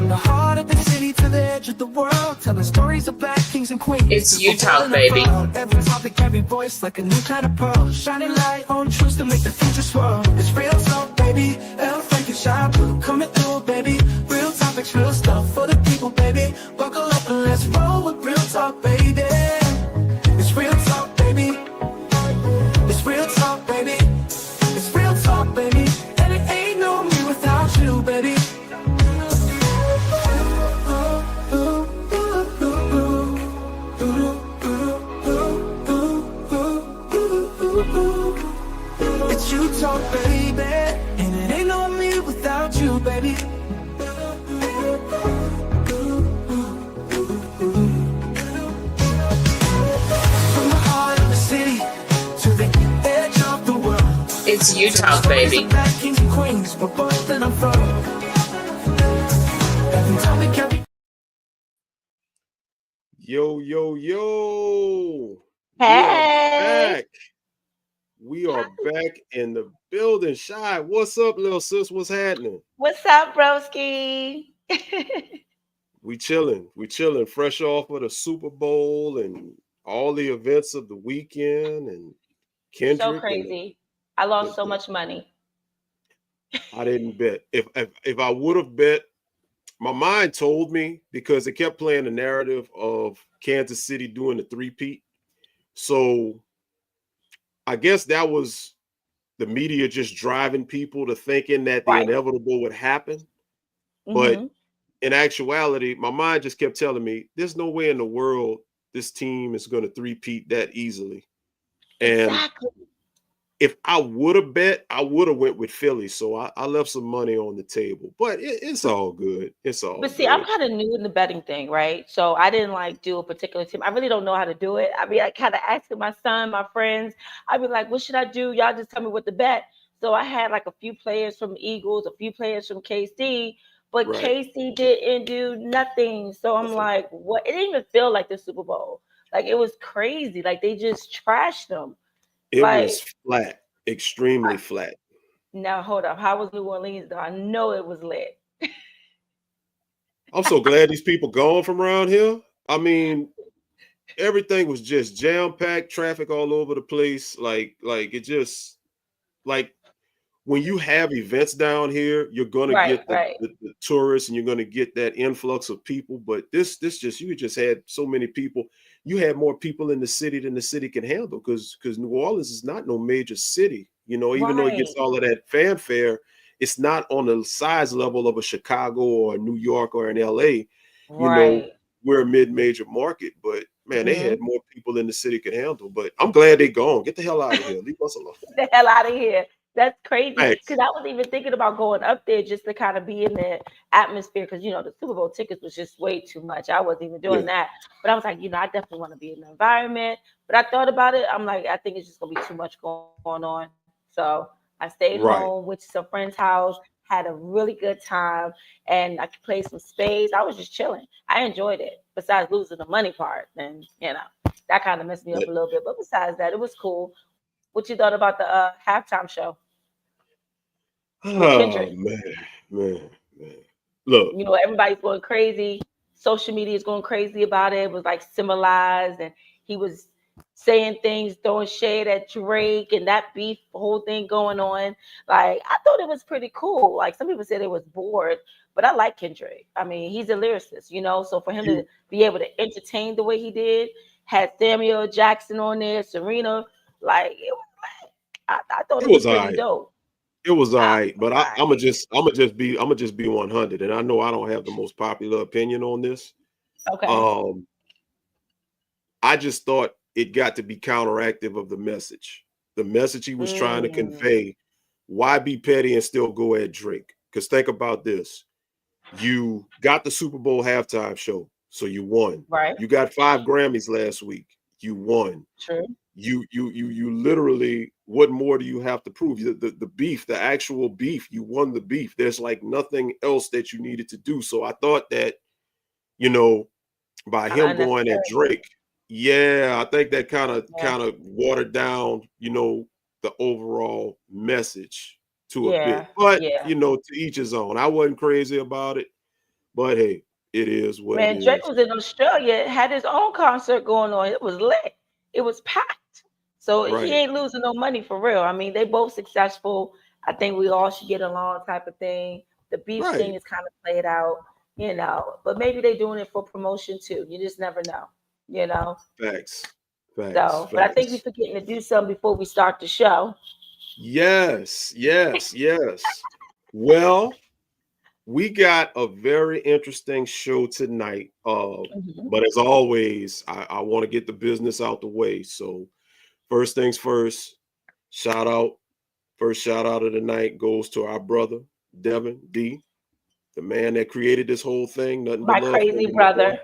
From the heart of the city to the edge of the world, telling stories of black kings and queens. It's Utah, baby. Every topic, every voice, like a new kind of pearl. Shining light on truths to make the future swirl. It's real talk, baby. El Frank and Shy Blue coming through, baby. Real topics, real stuff for the people, baby. Buckle up and let's roll with real talk, baby. It's real talk, baby. It's real talk, baby. It's real talk, baby. And it ain't no me without you, baby. It's you talk, baby. And it ain't no me without you, baby. From the heart of the city to the edge of the world. It's Utah, baby. Black kings and queens, we're both in a fro. Every time we carry. Yo, yo, yo. Hey. We are back in the building. Shy, what's up, little sis? What's happening? What's up, broski? We chilling. Fresh off of the Super Bowl and all the events of the weekend. And Kendrick. So crazy. I lost so much money. I didn't bet. If I would have bet, my mind told me, because it kept playing the narrative of Kansas City doing the three-peat. So I guess that was the media just driving people to thinking that the inevitable would happen. But in actuality, my mind just kept telling me, there's no way in the world this team is going to three-peat that easily. And if I would have bet, I would have went with Philly. So I left some money on the table, but it's all good. But see, I'm kind of new in the betting thing, right? So I didn't like do a particular team. I really don't know how to do it. I mean, I kind of asking my son, my friends. I'd be like, what should I do? Y'all just tell me what to bet. So I had like a few players from Eagles, a few players from KC, but KC didn't do nothing. So I'm like, what? It didn't even feel like the Super Bowl. Like, it was crazy. Like, they just trashed them. It was flat, extremely flat. Now, hold up. How was New Orleans, though? I know it was lit. I'm so glad these people gone from around here. I mean, everything was just jam-packed, traffic all over the place. Like it just, like, when you have events down here, you're going to get the tourists and you're going to get that influx of people. But this just, you just had so many people. You had more people in the city than the city can handle, because New Orleans is not no major city. You know, even though it gets all of that fanfare, it's not on the size level of a Chicago or a New York or an LA. You know, we're a mid-major market, but man, they had more people than the city could handle. But I'm glad they gone. Get the hell out of here. Leave us alone. Get the hell out of here. That's crazy. Because I was even thinking about going up there just to kind of be in the atmosphere. Because, you know, the Super Bowl tickets was just way too much. I wasn't even doing that. But I was like, you know, I definitely want to be in the environment. But I thought about it. I'm like, I think it's just going to be too much going on. So I stayed home, went to some friend's house, had a really good time. And I could play some spades. I was just chilling. I enjoyed it. Besides losing the money part. And, you know, that kind of messed me up a little bit. But besides that, it was cool. What you thought about the halftime show? Oh, man. Look. You know, everybody's going crazy. Social media is going crazy about it. It was like symbolized, and he was saying things, throwing shade at Drake, and that beef, whole thing going on. Like, I thought it was pretty cool. Like, some people said it was bored, but I like Kendrick. I mean, he's a lyricist, you know, so for him to be able to entertain the way he did, had Samuel Jackson on there, Serena, like, it was like, I thought it was pretty dope. It was all right, but I'm gonna just be 100, and I know I don't have the most popular opinion on this. Okay. I just thought it got to be counteractive of the message. The message he was trying to convey. Why be petty and still go at Drake? Because think about this: you got the Super Bowl halftime show, so you won. Right. You got 5 Grammys last week. You won. True. You literally, what more do you have to prove? The beef, the actual beef, you won the beef. There's like nothing else that you needed to do. So I thought that, you know, by him going at Drake, I think that kind of watered down, you know, the overall message to a bit. But you know, to each his own. I wasn't crazy about it, But hey, it is what it Man, Drake is. was in Australia, had his own concert going on. It was lit. It was packed. So he Right, ain't losing no money for real. I mean, they both successful. I think we all should get along type of thing. The beef thing right. is kind of played out, but maybe they're doing it for promotion too. You just never know, you know. Facts, facts, So, but I think we're facts. forgetting to do something before we start the show. Yes, yes, yes. Well, we got a very interesting show tonight. Mhm. But as always, I want to get the business out the way. So first things first, shout out. First shout out of the night goes to our brother, Devin D, the man that created this whole thing. Nothing but My love for crazy him, my boy. brother.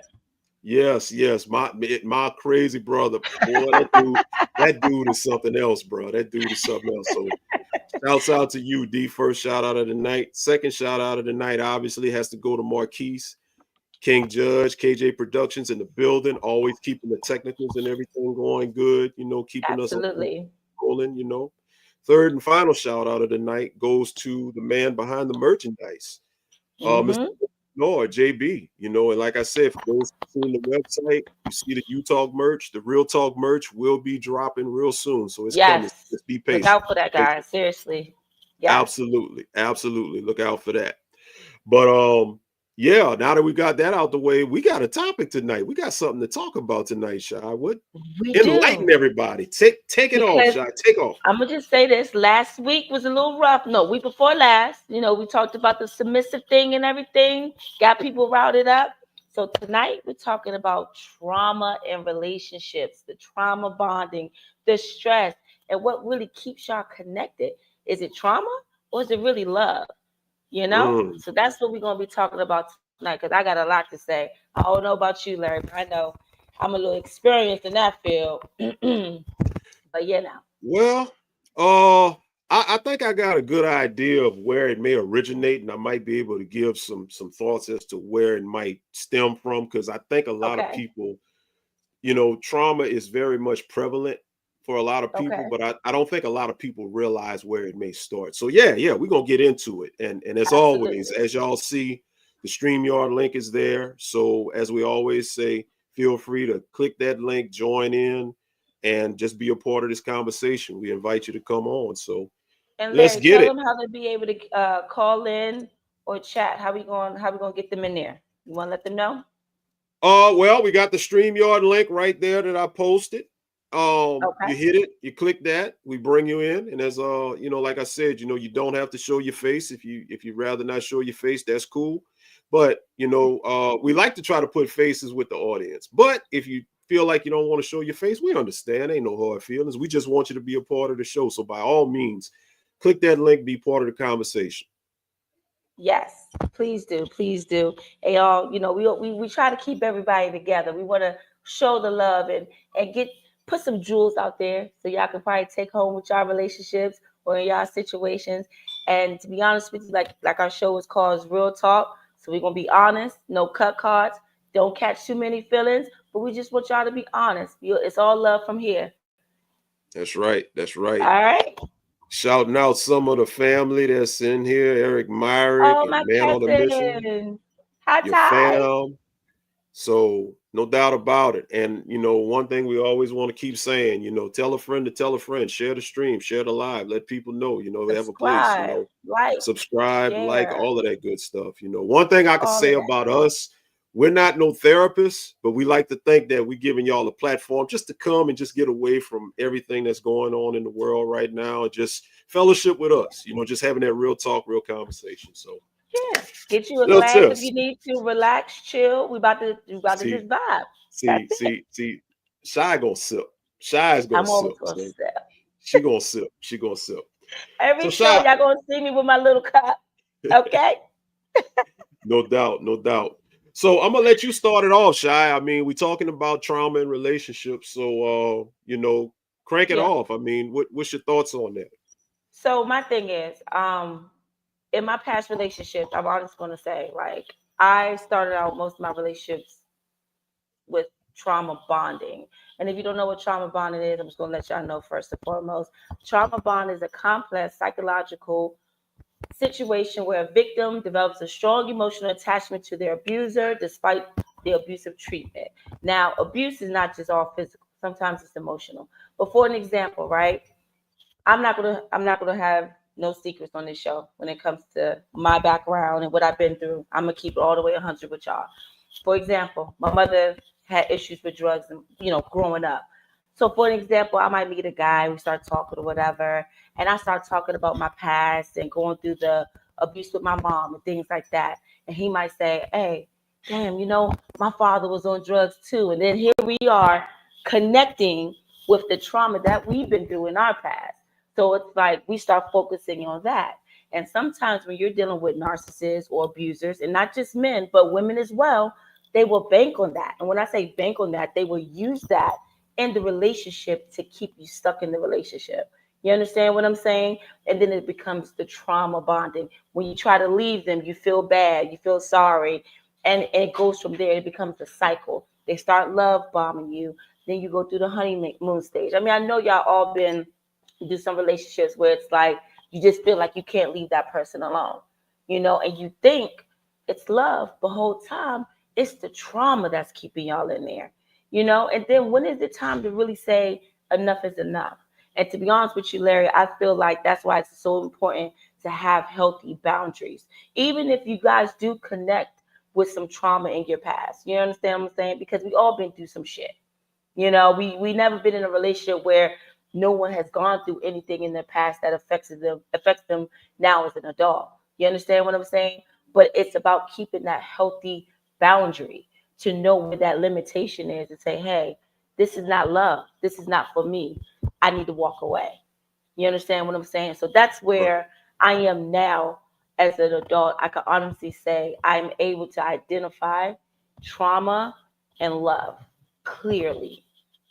Yes, yes, my crazy brother, boy. That dude is something else, bro. That dude is something else. So shouts out to you, D. First shout out of the night. Second shout out of the night obviously has to go to Marquise, King Judge, KJ Productions in the building, always keeping the technicals and everything going good, keeping us Absolutely. rolling. Third and final shout out of the night goes to the man behind the merchandise, Mr. Hmm. Lord, JB, and like I said, for those who've seen the website, you see the U-Talk merch, the Real Talk merch will be dropping real soon. So it's coming. Yes. Just be Look patient. out for that, guys. Seriously. Yes. Absolutely. Absolutely. Look out for that. But yeah, now that we got that out the way, we got a topic tonight. We got something to talk about tonight, Shy. What We enlighten do. everybody. Take it off, Because Shy. Take off. I'm gonna just say this. Last week was a little rough. No, week before last. We talked about the submissive thing and everything. Got people routed up. So tonight we're talking about trauma in relationships, the trauma bonding, the stress, and what really keeps y'all connected. Is it trauma or is it really love? Mm. So that's what we're gonna be talking about tonight. Because I got a lot to say. I don't know about you, Larry, but I know I'm a little experienced in that field. But now. Well, uh, I think I got a good idea of where it may originate, and I might be able to give some thoughts as to where it might stem from. Because I think a lot of Okay. people, trauma is very much prevalent for a lot of people, Okay. but I don't think a lot of people realize where it may start. So yeah, we're gonna get into it. And as always, Absolutely. as y'all see, the StreamYard link is there. So as we always say, feel free to click that link, join in, and just be a part of this conversation. We invite you to come on. So And let's Larry, get tell it. them how to be able to call in or chat. How we gonna get them in there? You want to let them know? Well, we got the StreamYard link right there that I posted. Okay. You hit it, you click that, we bring you in, and as like I said, you don't have to show your face if you rather not show your face, that's cool. But we like to try to put faces with the audience. But if you feel like you don't want to show your face, we understand. Ain't no hard feelings. We just want you to be a part of the show. So by all means, click that link, be part of the conversation. Yes, please do, please do. Hey, y'all, we try to keep everybody together. We want to show the love and put some jewels out there so y'all can probably take home with y'all relationships or in y'all situations. And to be honest with you, like our show is called Real Talk, so we're gonna be honest, no cut cards, don't catch too many feelings, but we just want y'all to be honest. It's all love from here. That's right. That's right. All right. Shouting out some of the family that's in here, Eric Myrick Oh, and my Man on a Mission, cousin. Hi, your Ty. fam. So no doubt about it. And one thing we always want to keep saying, tell a friend to tell a friend, share the stream, share the live, let people know, they have a place, Subscribe, like, subscribe, like share, all of that good stuff. One thing I could all say of that. about us, we're not no therapists, but we like to think that we're giving y'all a platform just to come and just get away from everything that's going on in the world right now and just fellowship with us, just having that real talk, real conversation. So Yeah, get you a little glass if tips. you need to. Relax, chill. We about to See, just vibe. see, That's it. see, see, Shy gonna sip. Shy is gonna I'm sip. always gonna So sip. she gonna sip. She gonna sip. Every So show, Shy, y'all gonna see me with my little cup. Okay. no doubt, no doubt. So I'm gonna let you start it off, Shy. I mean, we're talking about trauma and relationships. So crank it Yeah. off. I mean, what's your thoughts on that? So my thing is, in my past relationships, I'm honest gonna say, like, I started out most of my relationships with trauma bonding. And if you don't know what trauma bonding is, I'm just gonna let y'all know first and foremost. Trauma bond is a complex psychological situation where a victim develops a strong emotional attachment to their abuser despite the abusive treatment. Now, abuse is not just all physical. Sometimes it's emotional. But for an example, right? I'm not gonna have no secrets on this show when it comes to my background and what I've been through. I'm gonna keep it all the way 100 with y'all. For example, my mother had issues with drugs and growing up. So for an example, I might meet a guy, we start talking or whatever, and I start talking about my past and going through the abuse with my mom and things like that. And he might say, "Hey, damn, my father was on drugs too." And then here we are connecting with the trauma that we've been through in our past. So it's like we start focusing on that. And sometimes when you're dealing with narcissists or abusers, and not just men, but women as well, they will bank on that. And when I say bank on that, they will use that in the relationship to keep you stuck in the relationship. You understand what I'm saying? And then it becomes the trauma bonding. When you try to leave them, you feel bad, you feel sorry, and it goes from there. It becomes a cycle. They start love bombing you. Then you go through the honeymoon stage. I mean, I know y'all all been do some relationships where it's like you just feel like you can't leave that person alone, and you think it's love, but the whole time it's the trauma that's keeping y'all in there, and then when is it time to really say enough is enough? And to be honest with you, Larry, I feel like that's why it's so important to have healthy boundaries, even if you guys do connect with some trauma in your past. You understand what I'm saying? Because we all been through some shit. We never been in a relationship where no one has gone through anything in their past that affects them now as an adult. You understand what I'm saying? But it's about keeping that healthy boundary to know where that limitation is and say, hey, this is not love. This is not for me. I need to walk away. You understand what I'm saying? So that's where I am now as an adult. I can honestly say I'm able to identify trauma and love clearly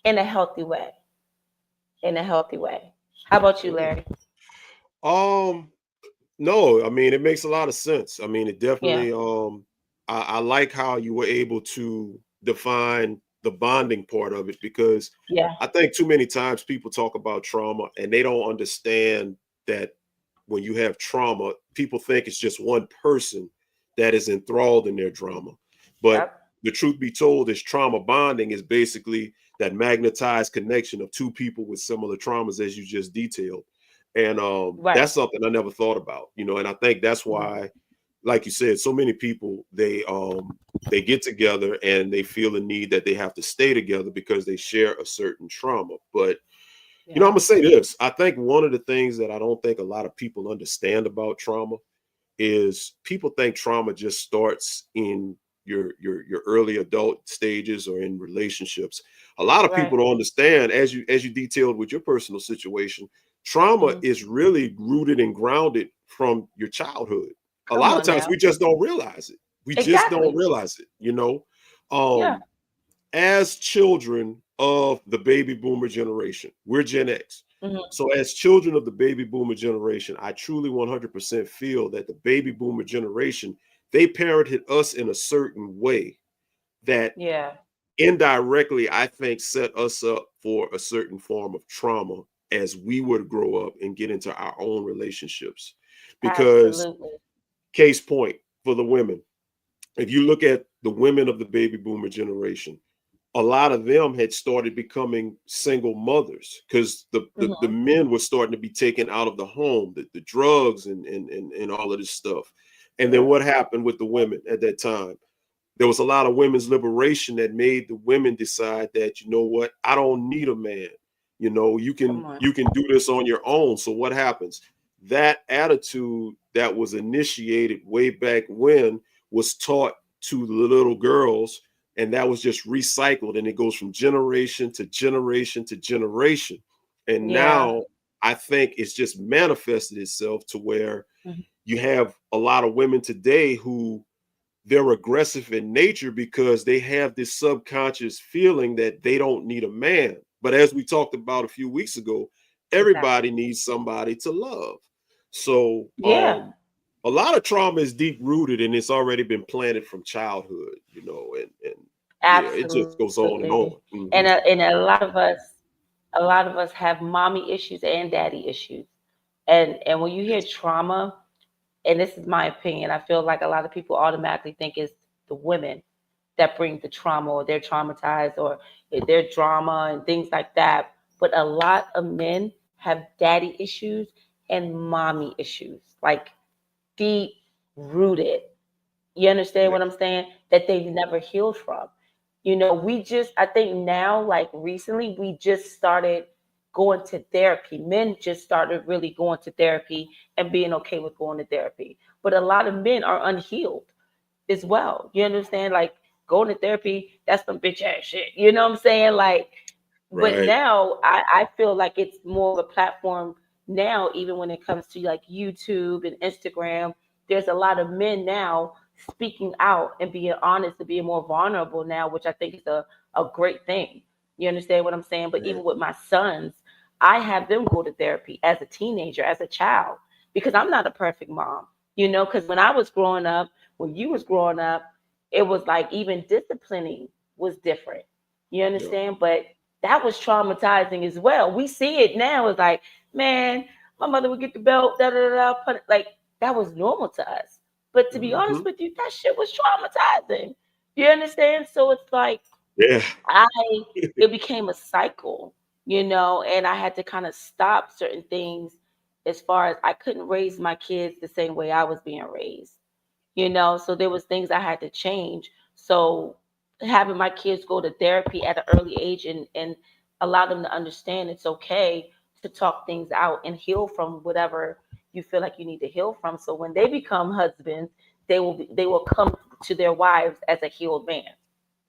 in a healthy way. How about you, Larry? No, I mean, it makes a lot of sense. I mean, it Yeah. definitely I like how you were able to define the bonding part of it, because Yeah. I think too many times people talk about trauma and they don't understand that when you have trauma, people think it's just one person that is enthralled in their drama. But Yep. the truth be told is trauma bonding is basically that magnetized connection of two people with similar traumas, as you just detailed. And Right. that's something I never thought about, and I think that's Mhm. why, like you said, so many people they get together and they feel the need that they have to stay together because they share a certain trauma. But I'm Yeah. gonna say this. I think one of the things that I don't think a lot of people understand about trauma is people think trauma just starts in your early adult stages or in relationships. A lot of Right. people don't understand, as you detailed with your personal situation, trauma Mhm. is really rooted and grounded from your childhood. A Come lot of on times now. we just don't realize it. We just don't Exactly. realize it. Yeah. Um, as children of the baby boomer generation, we're Gen X. Mhm. So, as children of the baby boomer generation, I truly 100% feel that the baby boomer generation, they parented us in a certain way that Yeah. indirectly, I think, set us up for a certain form of trauma as we would grow up and get into our own relationships. Because, Absolutely. case point for the women, if you look at the women of the baby boomer generation, a lot of them had started becoming single mothers because the Mhm. men were starting to be taken out of the home, the drugs and all of this stuff. And then Yeah. what happened with the women at that time? There was a lot of women's liberation that made the women decide that, you know what, I don't need a man. You can Come on. you can do this on your own. So what happens? That attitude that was initiated way back when was taught to the little girls, and that was just recycled, and it goes from generation to generation to generation. And Yeah. now I think it's just manifested itself to where Mhm. you have a lot of women today who they're aggressive in nature because they have this subconscious feeling that they don't need a man. But as we talked about a few weeks ago, Exactly. everybody needs somebody to love. So Yeah. a lot of trauma is deep rooted and it's already been planted from childhood, and yeah, it just goes on and Absolutely. on. Mhm. And a lot of us have mommy issues and daddy issues. And when you hear trauma, and this is my opinion, I feel like a lot of people automatically think it's the women that bring the trauma, or they're traumatized, or their drama and things like that. But a lot of men have daddy issues and mommy issues, like deep rooted. You understand what I'm saying? That they've never healed from. I think now, like recently, we just started going to therapy. Men just started really going to therapy and being okay with going to therapy. But a lot of men are unhealed as well. You understand? Like going to therapy, that's some bitch ass shit. You know what I'm saying? Like, but Right. now I feel like it's more of a platform now, even when it comes to like YouTube and Instagram. There's a lot of men now speaking out and being honest and being more vulnerable now, which I think is a great thing. You understand what I'm saying? But Right. even with my sons, I have them go to therapy as a teenager, as a child, because I'm not a perfect mom. Because when I was growing up, when you was growing up, it was like even disciplining was different. You Yeah. understand? But that was traumatizing as well. We see it now. It's like, man, my mother would get the belt, da da da, put it, like that was normal to us. But to be honest Hmm. with you, that shit was traumatizing. You understand? So it's like Yeah. I it became a cycle, and I had to kind of stop certain things as far as I couldn't raise my kids the same way I was being raised. So there was things I had to change. So having my kids go to therapy at an early age and allow them to understand it's okay to talk things out and heal from whatever you feel like you need to heal from. So when they become husbands, they will come to their wives as a healed man.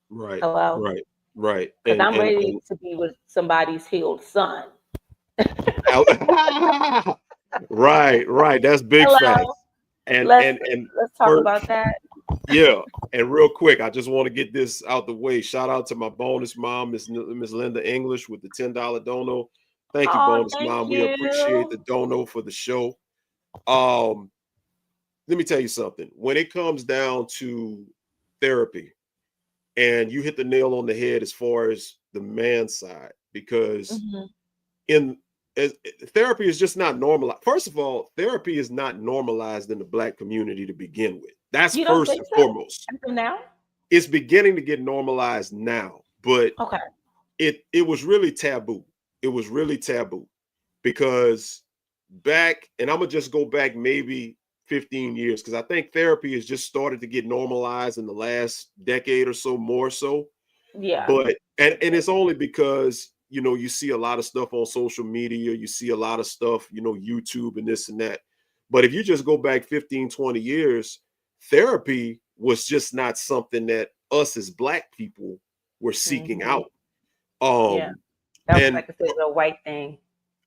Right. Hello? Right. Right. Because I'm ready to be with somebody's healed son. Right. Right. That's big Hello? facts. And Let's and and let's talk for about that. yeah. And real quick, I just want to get this out the way. Shout out to my bonus mom, Miss Linda English, with the $10 dono. Thank you, Oh, bonus thank mom. We appreciate you. the dono for the show. Um, Let me tell you something. When it comes down to therapy, and you hit the nail on the head as far as the man side, because Hmm. in as, therapy is just not normalized. First of all, therapy is not normalized in the Black community to begin with. That's You don't first think and so? foremost. Until now? It's beginning to get normalized now, but Okay. it was really taboo. It was really taboo because back, and I'm gonna just go back maybe 15 years, because I think therapy has just started to get normalized in the last decade or so, more so. Yeah. But and it's only because you see a lot of stuff on social media, you see a lot of stuff, YouTube and this and that. But if you just go back 15, 20 years, therapy was just not something that us as Black people were seeking Hmm. out. Yeah. Um That was and like I said, a white thing.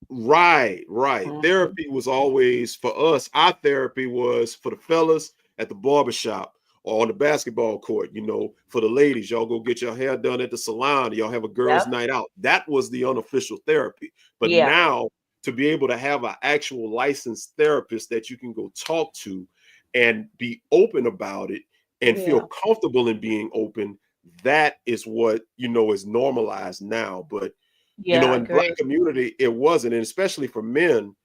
Right, right. Hmm. Therapy was always for us. Our therapy was for the fellas at the barbershop or on the basketball court. For the ladies, y'all go get your hair done at the salon. Y'all have a girls' Yep. night out. That was the unofficial therapy. But Yeah. now, to be able to have an actual licensed therapist that you can go talk to and be open about it and feel Yeah. comfortable in being open, that is what is normalized now. But Yeah. I in Black agree. community, it wasn't, and especially for men.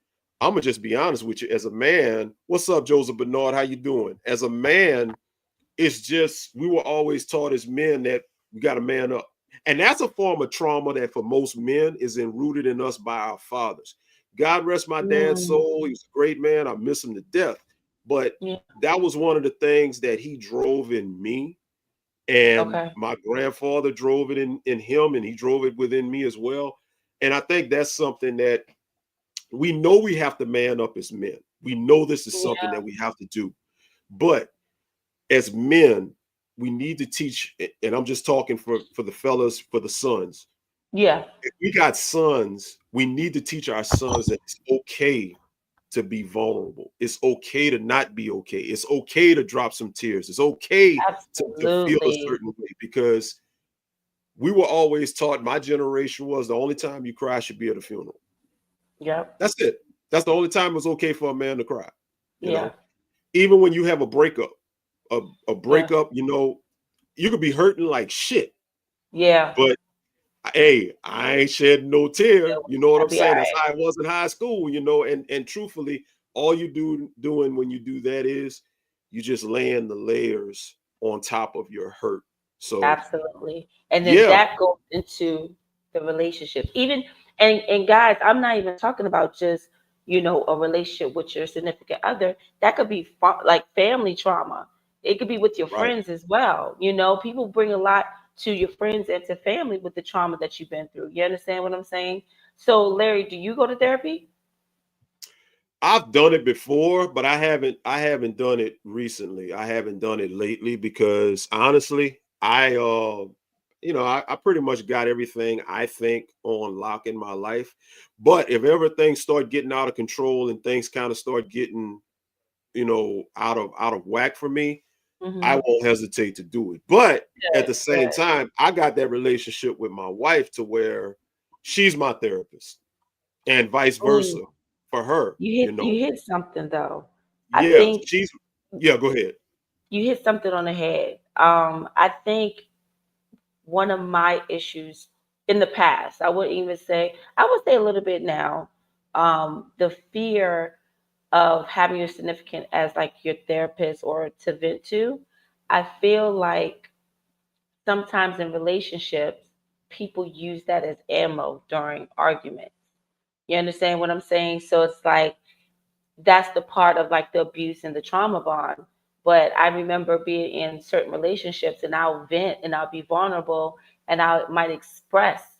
I'm gonna just be honest with you. As a man, what's up, Joseph Bernard? How you doing? As a man, it's just we were always taught as men that we got to man up, and that's a form of trauma that for most men is enrooted in us by our fathers. God rest my dad's Mm. soul. He was a great man. I miss him to death, but Yeah. that was one of the things that he drove in me, and Okay. my grandfather drove it in him, and he drove it within me as well. And I think that's something that we know we have to man up as men. We know this is something Yeah. that we have to do. But as men, we need to teach, and I'm just talking for the fellas, for the sons. Yeah. If we got sons, we need to teach our sons that it's okay to be vulnerable. It's okay to not be okay. It's okay to drop some tears. It's okay to feel a Absolutely. certain way, because we were always taught, my generation was, the only time you cry should be at a funeral. Yep. That's it. That's the only time it was okay for a man to cry. You Yeah. know, even when you have a breakup, a Yeah. breakup, you could be hurting like shit, Yeah. but hey, I ain't shedding no tear. Still You know what I'll I'm be all saying? That's right. how it was in high school, and truthfully, all you doing when you do that is you just laying the layers on top of your hurt. So Absolutely. And then yeah, that goes into the relationship. Even and guys, I'm not even talking about just, a relationship with your significant other. That could be like family trauma. It could be with your right. friends as well. People bring a lot to your friends and to family with the trauma that you've been through. You understand what I'm saying? So, Larry, do you go to therapy? I've done it before, but I haven't done it recently. I haven't done it lately because honestly, I pretty much got everything I think on lock in my life. But if ever things start getting out of control and things kind of start getting, out of whack for me, I Mm-hmm. won't hesitate to do it. But at Good, the same good. time, I got that relationship with my wife to where she's my therapist and vice versa Ooh, for her, you hit something though. I Yeah, think yeah, go ahead. you hit something on the head. I think one of my issues in the past, I would say a little bit now, the fear of having your significant as like your therapist or to vent to. I feel like sometimes in relationships, people use that as ammo during arguments. You understand what I'm saying? So it's like that's the part of like the abuse and the trauma bond. But I remember being in certain relationships and I'll vent and I'll be vulnerable and I might express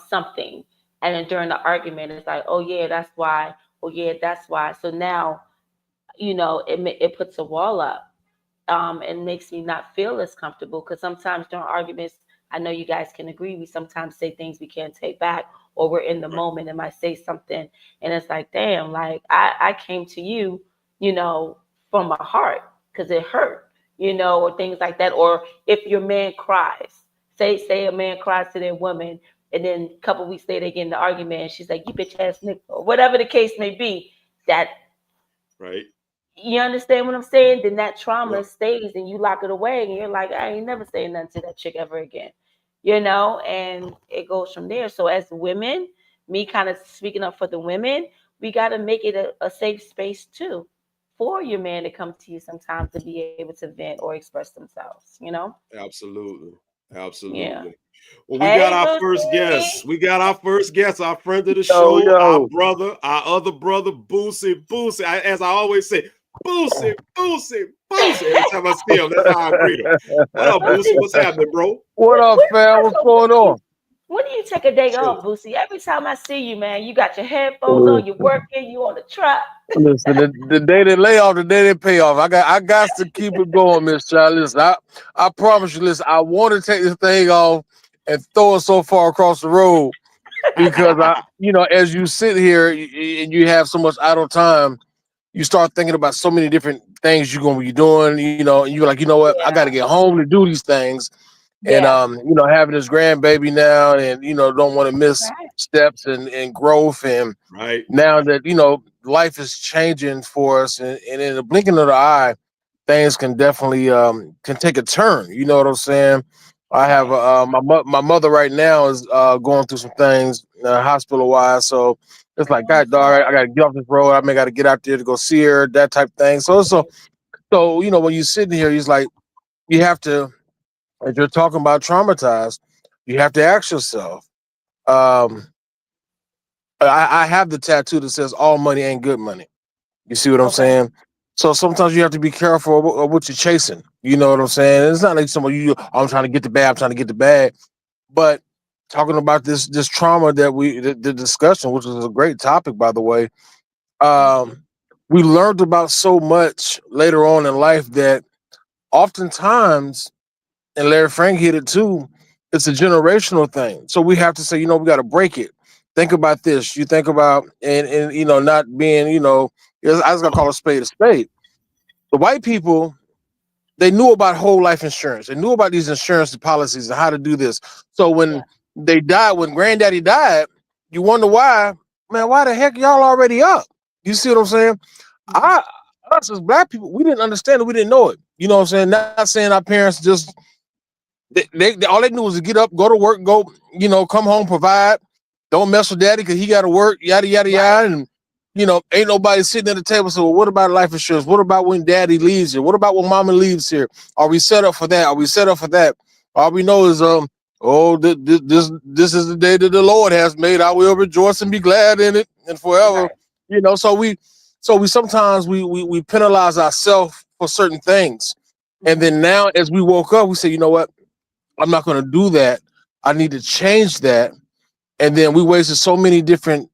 something. And then during the argument, it's like, oh yeah, that's why. Oh yeah, that's why. So now, it puts a wall up, and makes me not feel as comfortable because sometimes during arguments, I know you guys can agree, we sometimes say things we can't take back, or we're in the Right, moment and might say something, and it's like, damn, like I came to you, you know, from my heart because it hurt, or things like that. Or if your man cries, say a man cries to their woman, and then a couple weeks later they get in the argument, and she's like, "You bitch ass nigga," or whatever the case may be. That right. you understand what I'm saying? Then that Yep, trauma stays and you lock it away and you're like, I ain't never saying nothing to that chick ever again. And it goes from there. So as women, me kind of speaking up for the women, we got to make it a safe space too for your man to come to you sometimes to be able to vent or express themselves. absolutely. Yeah. Absolutely. Well, we got Hey, our first guest. Boosie. We got our first guest, our friend of the Yo, show, our yo. brother, our other brother, Boosie. Boosie. As I always say, Boosie, Boosie, Boosie. Every time I see him, that's how I greet him. What up, Boosie? Boosie, What's happening, bro? What up, fam? what's What's up, going Boosie? on? When do you take a day Chilling. off, Boosie? Every time I see you, man, you got your headphones on, you're Listen, working, you on the truck. listen, the day they lay off, the day they pay off. I got to keep it going, Miss Charlie. Listen, I promise you, listen, I want to take this thing off and throw it so far across the road because as you sit here and you have so much idle time, you start thinking about so many different things you're gonna be doing, and you're like, you know what, I gotta Yeah, get home to do these things. And yeah. having this grandbaby now, and don't want to miss Right. steps and growth, and Right. now that life is changing for us, and in the blinking of the eye, things can definitely can take a turn. You know what I'm saying? I have Right. my mother right now is going through some things hospital wise, so it's like, Oh, I'm God, dog, I sorry. got to get off this road. I may got to get out there to go see her, that type of thing. So when you're sitting here, he's like, you have to, if you're talking about traumatized, you have to ask yourself. Um, I have the tattoo that says all money ain't good money. You see what I'm Okay. saying? So sometimes you have to be careful of what you're chasing. You know what I'm saying? It's not like somebody I'm trying to get the bag, I'm trying to get the bag. But talking about this trauma that the discussion, which is a great topic by the way, Thank you. um, we learned about so much later on in life that oftentimes, and Larry Frank hit it too, it's a generational thing. So we have to say, we got to break it. Think about this. You think about and not being, I was gonna call a spade a spade. The white people, they knew about whole life insurance. They knew about these insurance policies and how to do this. So Yeah. when they died, when granddaddy died, you wonder why, man, why the heck y'all already up? You see what I'm saying? Mhm. I Us as black people, we didn't understand it, we didn't know it. You know what I'm saying? Not saying our parents just they all they knew was to get up, go to work, go, come home, provide. Don't mess with daddy because he got to work, yada yada Right. yada, and ain't nobody sitting at the table. So, well, what about life insurance? What about when daddy leaves here? What about when mama leaves here? Are we set up for that? Are we set up for that? All we know is, this is the day that the Lord has made. I will rejoice and be glad in it and forever. Right. So we sometimes we penalize ourselves for certain things. And then now as we woke up, we say, you know what? I'm not going to do that. I need to change that. And then we wasted so many different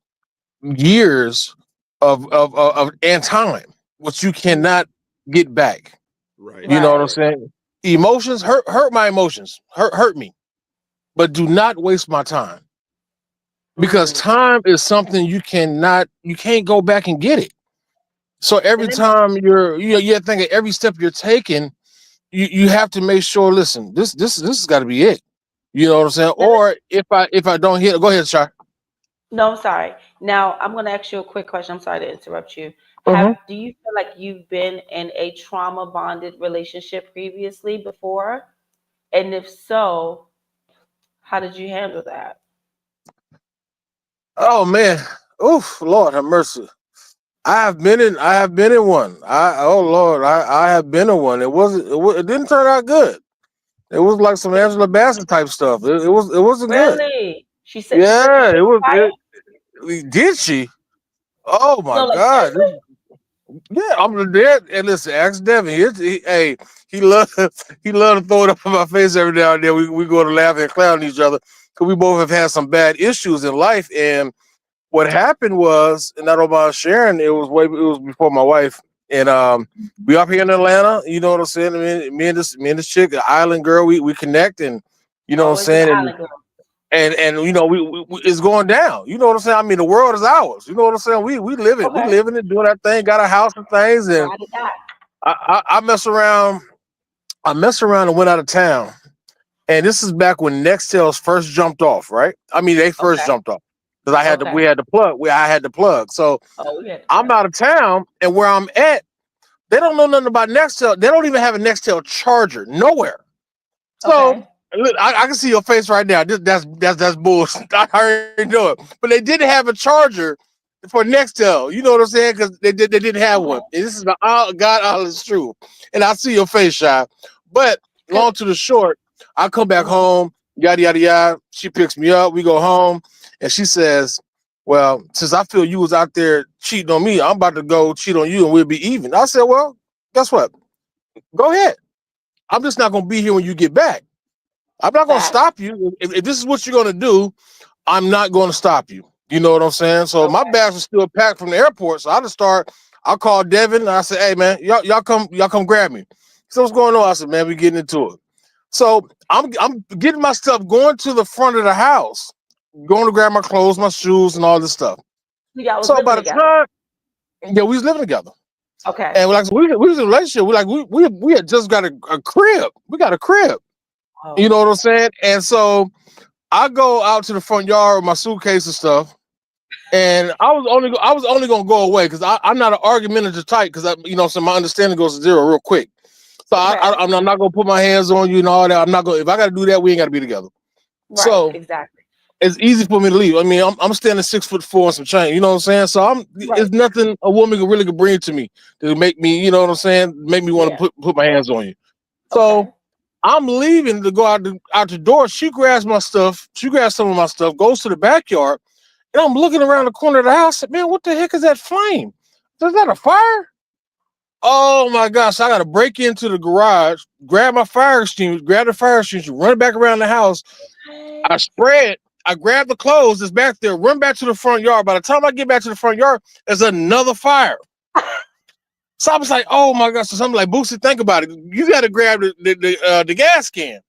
years of and time, which you cannot get back. Right. You know what I'm Right. saying? Emotions hurt my emotions, hurt me, but do not waste my time, because Mm. time is something you can't go back and get it. So every And then, time you're thinking, every step you're taking, you have to make sure. Listen, this has got to be it. You know what I'm saying? then Or if I don't hit, go ahead, Shai. no, I'm sorry. Now I'm going to ask you a quick question. I'm sorry to interrupt you. Do you feel like you've been in a trauma bonded relationship previously before? And if so, how did you handle that? Oh man, oof, Lord have mercy. I have been in one. Oh Lord, I have been in one. It didn't turn out good. It was like some Angela Bassett type stuff. It wasn't good. Really? She set you Yeah, face fire? did she? Oh my No, like God. seriously? Yeah, I'm dead. And listen, ask Devin. Hey, he loved he loved to throw it up in my face every now and then. We go to laugh and clown each other because we both have had some bad issues in life. And what happened was, and I don't mind sharing, it was before my wife. And we up here in Atlanta, you know what I'm saying? I mean, me and this chick, an island girl, we connect, and you know what I'm Always an saying? island girl. And we it's going down. You know what I'm saying? I mean, the world is ours. You know what I'm saying? We live it. We Okay. living it, doing our thing, got a house and things. And Ride or die. I mess around. I messed around and went out of town. And this is back when Nextels first jumped off, right? I mean, they first Okay. jumped off because Okay. we had the plug. I had the plug. So Oh, we had to I'm play. out of town, and where I'm at, they don't know nothing about Nextel. They don't even have a Nextel charger nowhere. So Okay. look, I can see your face right now. That's bullshit. I already know it. But they didn't have a charger for Nextel. You know what I'm saying? Because they didn't have one. Okay. And this is the God honest truth. And I see your face, Shy. But long to the short, I come back Mhm. home, yada yada yada. She picks me up. We go home, and she says, "Well, since I feel you was out there cheating on me, I'm about to go cheat on you, and we'll be even." I said, "Well, guess what? Go ahead. I'm just not gonna be here when you get back. I'm not going to Fact. stop you. If this is what you're going to do, I'm not going to stop you. You know what I'm saying? So my Okay. bags were still packed from the airport. So I called Devin and I said, "Hey man, y'all come grab me." So what's going on? I said, "Man, we getting into it." So I'm getting my stuff, going to the front of the house, going to grab my clothes, my shoes, and all this stuff. You guys was So by living the together. time, yeah, we was living together. Okay. And we was in a relationship. We had just got a crib. We got a crib. You Oh. know what I'm saying? And so I go out to the front yard with my suitcase and stuff, and I was only gonna go away because I'm not an argumentative type because so my understanding goes to zero real quick. So Okay. I'm not gonna put my hands on you and all that. I'm not gonna. If I got to do that, we ain't got to be together. Right. So Exactly. it's easy for me to leave. I mean, I'm standing 6'4" and some change. You know what I'm saying? So Right. it's nothing a woman could bring to me to make me. You know what I'm saying? Make me want Yeah. to put my hands on you. So Okay. I'm leaving to go out the door. She grabs my stuff. She grabs some of my stuff, goes to the backyard, and I'm looking around the corner of the house. Man, what the heck is that flame? Is that a fire? Oh my gosh! I got to break into the garage, grab my fire extinguisher, grab the fire extinguisher, run back around the house. I spread. I grab the clothes that's back there, run back to the front yard. By the time I get back to the front yard, there's another fire. So I was like, "Oh my gosh!" So something like, "Boosie, think about it. You got to grab the gas can."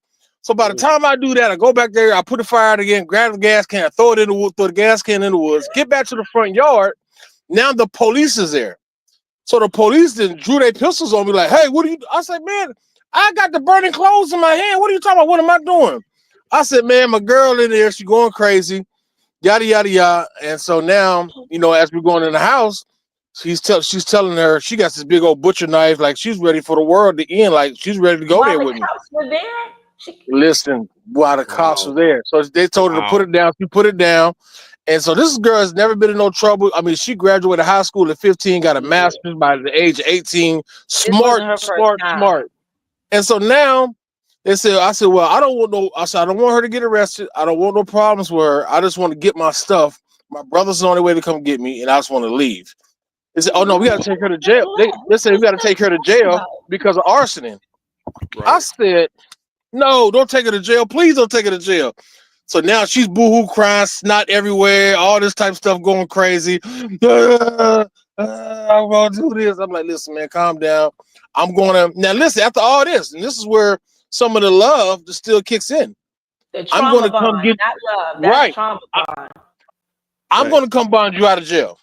So by the time I do that, I go back there, I put the fire out again, grab the gas can, I throw it in the wood, throw the gas can in the woods, get back to the front yard. Now the police is there. So the police then drew their pistols on me, like, "Hey, what are you?" I said, "Man, I got the burning clothes in my hand. What are you talking about? What am I doing?" I said, "Man, my girl in there, she going crazy, yada yada yada." And so now, as we're going in the house, she's telling her she got this big old butcher knife, like she's ready for the world to end, like she's ready to go While there the with me. cops were there? Listen, while the cops were Wow. there. So they told her to put it down. She put it down. And so this girl has never been in no trouble. I mean, she graduated high school at 15, got a master's by the age of 18. Smart. And so now I said, well, I don't want her to get arrested. I don't want no problems with her. I just want to get my stuff. My brother's on the way to come get me, and I just want to leave. They said, oh no, we got to take her to jail. They said we got to take her to jail because of arsoning. Right. I said, no, don't take her to jail. Please don't take her to jail. So now she's boohoo crying, snot everywhere, all this type of stuff going crazy. I'm gonna do this. I'm like, listen, man, calm down. I'm gonna now listen after all this, and this is where some of the love just still kicks in. I'm gonna come get not love. That's right. Trauma bond. I'm gonna come bond you out of jail.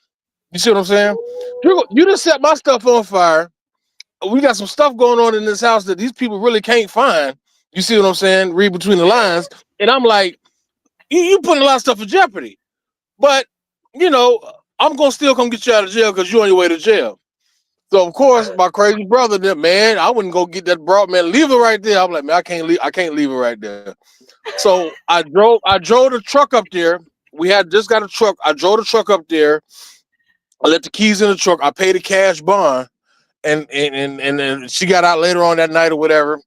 You see what I'm saying? You just set my stuff on fire. We got some stuff going on in this house that these people really can't find. You see what I'm saying? Read between the lines. And I'm like, you putting a lot of stuff in jeopardy. But, you know, I'm going to still come get you out of jail because you're on your way to jail. So, of course, my crazy brother, man, I wouldn't go get that broad, man. Leave her right there. I'm like, man, I can't leave her right there. So I drove the truck up there. We had just got a truck. I drove the truck up there. I left the keys in the truck. I paid a cash bond. And she got out later on that night or whatever.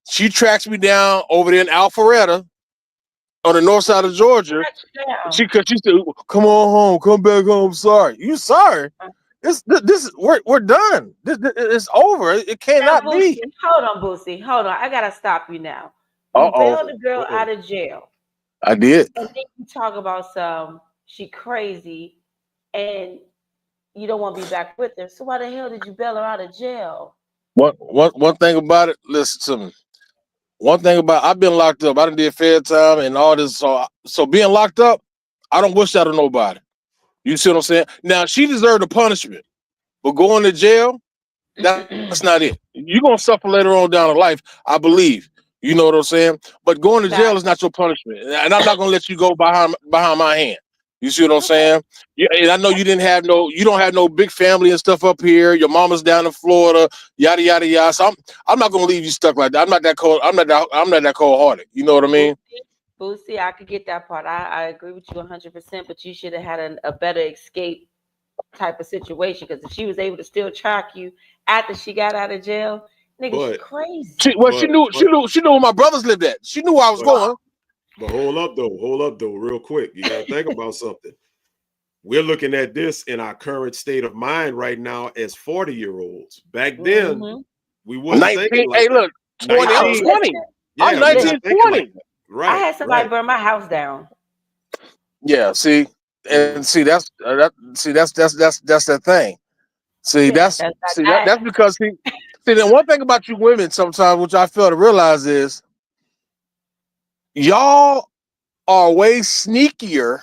She tracks me down over there in Alpharetta on the north side of Georgia. She said, come on home, come back home. Sorry. You sorry? This we're done. This it's over. It cannot now, be. Hold on, Boosie. Hold on. I gotta stop you now. You bailed the girl out of jail. I did. And then you talk about she crazy and you don't want to be back with her. So why the hell did you bail her out of jail? One thing about it, listen to me. One thing about I've been locked up. I done did fair time and all this. So being locked up, I don't wish that on nobody. You see what I'm saying? Now she deserved a punishment, but going to jail, that's not it. You're gonna suffer later on down in life, I believe. You know what I'm saying? But going to jail is not your punishment, and I'm not gonna let you go behind my hand. You see what I'm saying? Yeah, and I know you don't have no big family and stuff up here. Your mama's down in Florida, yada yada yada. So I'm not gonna leave you stuck like that. I'm not that cold. I'm not that cold hearted. You know what I mean? Boosie, I could get that part. I agree with you 100%. But you should have had a better escape type of situation because if she was able to still track you after she got out of jail, nigga, she's crazy. She knew where my brothers lived at. She knew where I was going. But hold up though, real quick. You gotta think about something. We're looking at this in our current state of mind right now as 40-year-olds. Back then, we wasn't 19, thinking like hey, look, 20. I'm 20. Yeah, I'm 19, 20. Like right. I had somebody burn my house down. Yeah, see, and see that's that thing. See, that's because see, then one thing about you women sometimes, which I fail to realize is y'all are way sneakier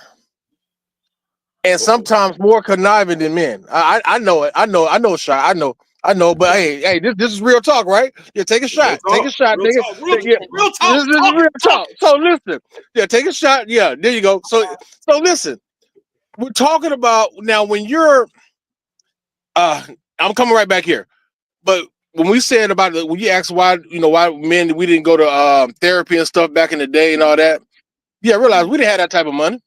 and sometimes more conniving than men. I know it. I know, Shy. I know. But hey, this is real talk, right? Yeah, take a shot. Take a shot, nigga. Real talk. This is real talk. So listen. Yeah, take a shot. Yeah, there you go. So listen. We're talking about now when you're. I'm coming right back here, but. When we said about when you asked why men we didn't go to therapy and stuff back in the day and all that, I realized we didn't have that type of money.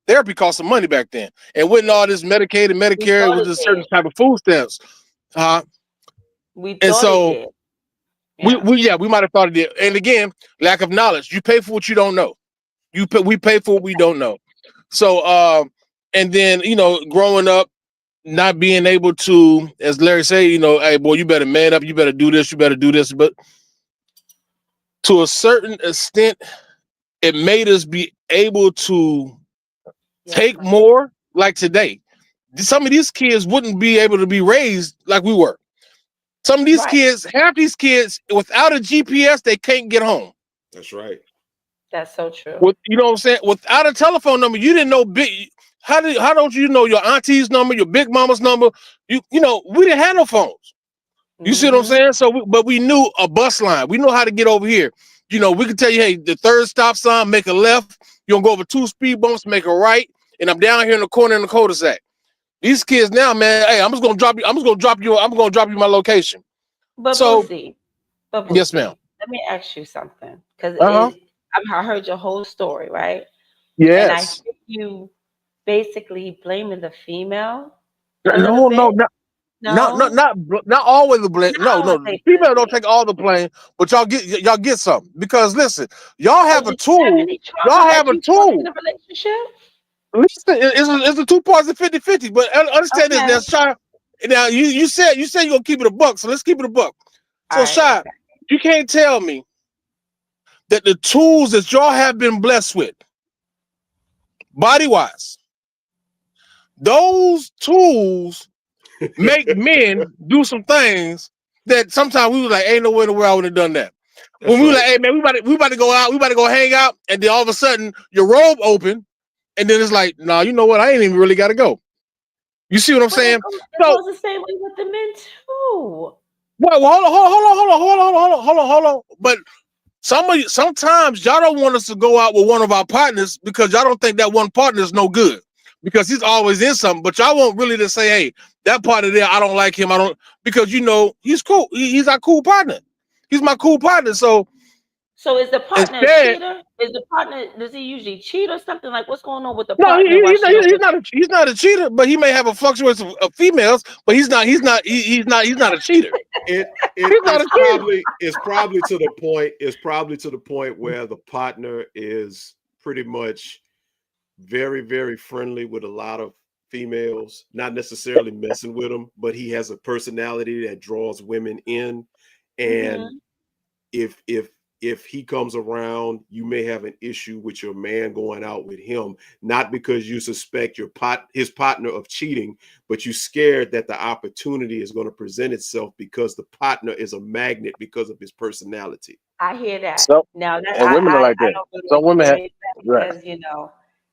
Therapy cost some money back then, and wasn't all this Medicaid and Medicare with a certain type of food stamps. We might have thought it did. And again, lack of knowledge. You pay for what you don't know. We pay for what we don't know. So and then growing up. Not being able to, as Larry say, hey boy, you better man up, you better do this, but to a certain extent, it made us be able to take more like today. Some of these kids wouldn't be able to be raised like we were. Some of these kids, half these kids, without a GPS, they can't get home. That's right. That's so true. You know what I'm saying? Without a telephone number, you didn't know How don't you know your auntie's number, your big mama's number? We didn't have no phones. You see what I'm saying? So, but we knew a bus line. We know how to get over here. We could tell you, hey, the third stop sign, make a left. You're gonna go over 2 speed bumps, make a right, and I'm down here in the corner in the cul-de-sac. These kids now, man, hey, I'm gonna drop you my location. But so, Boosie, yes, ma'am. let me ask you something, because Uh-huh. I heard your whole story, right? And I Yes. hear you basically blaming the female a little No, no, bit. not No, not always the blame. not No, always no, say female don't blame. take all the blame, but y'all get something. Because listen, y'all So have a did you have tool. any Y'all trauma have that a you felt in tool. the relationship? Listen, it's the two parts of 50-50. But understand this, Okay. there's Shy. Now you said you're gonna keep it a buck, so let's keep it a buck. All So right. Shy, Okay. you can't tell me that the tools that y'all have been blessed with, body wise, those tools make men do some things that sometimes we was like, ain't no way in the world I would have done that. That's When we were right. like, hey man, we about to go out, we about to go hang out, and then all of a sudden your robe open, and then it's like, nah, you know what? I ain't even really got to go. You see what I'm But it saying? goes, it So, goes the same way with the men too. well, hold on. But sometimes y'all don't want us to go out with one of our partners because y'all don't think that one partner is no good because he's always in something. But y'all won't really to say, hey, that partner there, I don't like him. I don't because he's cool. He's our cool partner. He's my cool partner. So So is the partner a instead, cheater? Is the partner, does he usually cheat or something? Like, what's going on with the no, partner while she over? he's not a cheater, but he may have a fluctuation of females, but he's not a cheater. He's not a cheater. It's probably to the point. It's probably to the point where the partner is pretty much very, very friendly with a lot of females, not necessarily messing with them, but he has a personality that draws women in. And Mm-hmm. if he comes around, you may have an issue with your man going out with him, not because you suspect his partner of cheating, but you're scared that the opportunity is going to present itself because the partner is a magnet because of his personality. I hear that. So Now that and women are like I that. don't really Some women have experience that right. because